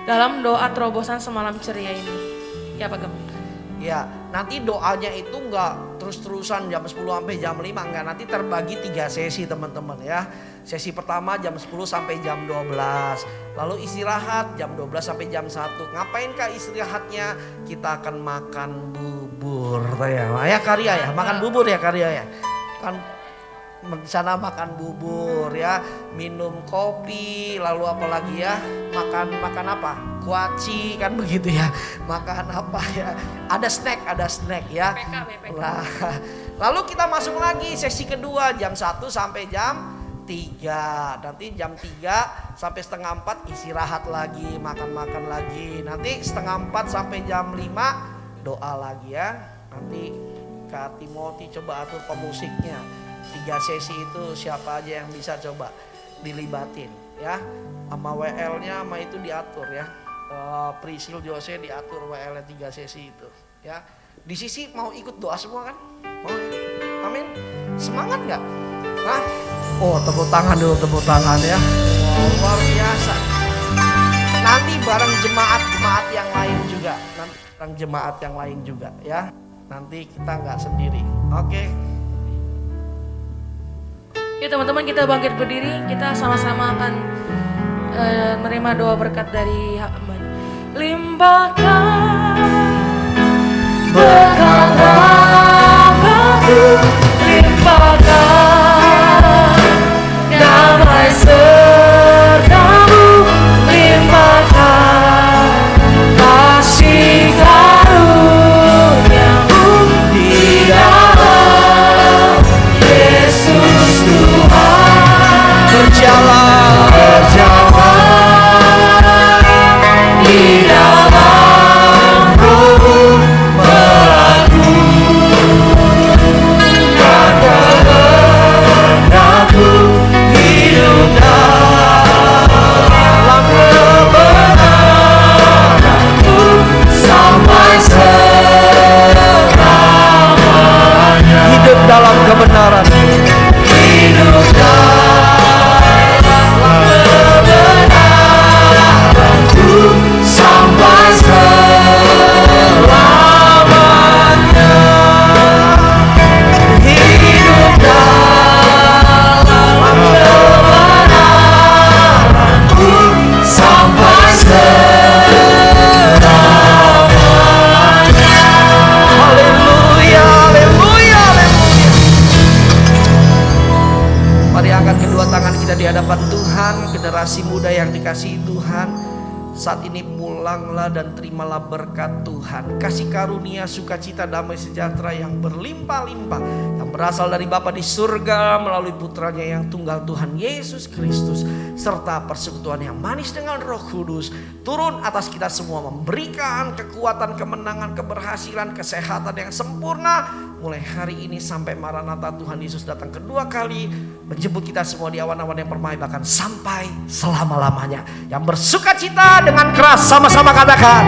[SPEAKER 3] dalam doa terobosan semalam ceria ini. Ya Pak Gem?
[SPEAKER 4] Ya, nanti doanya itu enggak terus-terusan jam 10 sampai jam 5, enggak. Nanti terbagi 3 sesi teman-teman ya. Sesi pertama jam 10 sampai jam 12. Lalu istirahat jam 12 sampai jam 1. Ngapain kah istirahatnya? Kita akan makan bubur ya Karya ya. Makan bubur ya Karya ya. Kan di sana makan bubur ya, minum kopi, lalu apa lagi ya? Makan apa? Kuaci kan begitu ya. Makan apa ya? Ada snack ya.
[SPEAKER 3] BPK.
[SPEAKER 4] Nah, lalu kita masuk lagi sesi kedua jam 1 sampai jam 3. Nanti jam 3 sampai setengah 4 istirahat lagi, makan lagi. Nanti setengah 4 sampai jam 5 doa lagi ya. Nanti Kak Timothy coba atur pemusiknya. 3 sesi itu siapa aja yang bisa coba dilibatin ya. Sama WL-nya sama itu diatur ya. Prisil Jose diatur WL-nya 3 sesi itu ya. Di sisi mau ikut doa semua kan? Mau ya? Amin. Semangat gak? Hah? Oh tepuk tangan dulu, tepuk tangan ya. Wow, luar biasa. Nanti bareng jemaat yang lain juga. Nanti bareng jemaat yang lain juga ya. Nanti kita gak sendiri. Oke.
[SPEAKER 3] Ya teman-teman, kita bangkit berdiri, kita sama-sama akan menerima doa berkat dari hamba. Limpahkan berkat rahmat-Mu, limpahkan damai serta-Mu, limpahkan kasih karunia-Mu di dalam Yesus Tuhan. Berjalan di dalam Roh-Mu berlaku, dan kehendakmu hidup dalam kebenaran-Mu sampai selamanya.
[SPEAKER 4] Hidup dalam kebenaran.
[SPEAKER 3] Hidup dalam kebenaran-Mu sampai selamanya. Hidup dalam kebenaran-Mu sampai selamanya.
[SPEAKER 4] Haleluya, haleluya, haleluya. Mari angkat kedua tangan kita di hadapan Tuhan. Generasi muda yang dikasihi Tuhan, Saat ini pulanglah dan terimalah berkat Tuhan, kasih karunia, sukacita, damai sejahtera yang berlimpah-limpah, yang berasal dari Bapa di surga melalui putranya yang tunggal Tuhan Yesus Kristus, serta persekutuan yang manis dengan Roh Kudus turun atas kita semua, memberikan kekuatan, kemenangan, keberhasilan, kesehatan yang sempurna mulai hari ini sampai Maranatha Tuhan Yesus datang kedua kali menjemput kita semua di awan-awan yang permai, bahkan sampai selama-lamanya. Yang bersuka cita dengan keras sama-sama katakan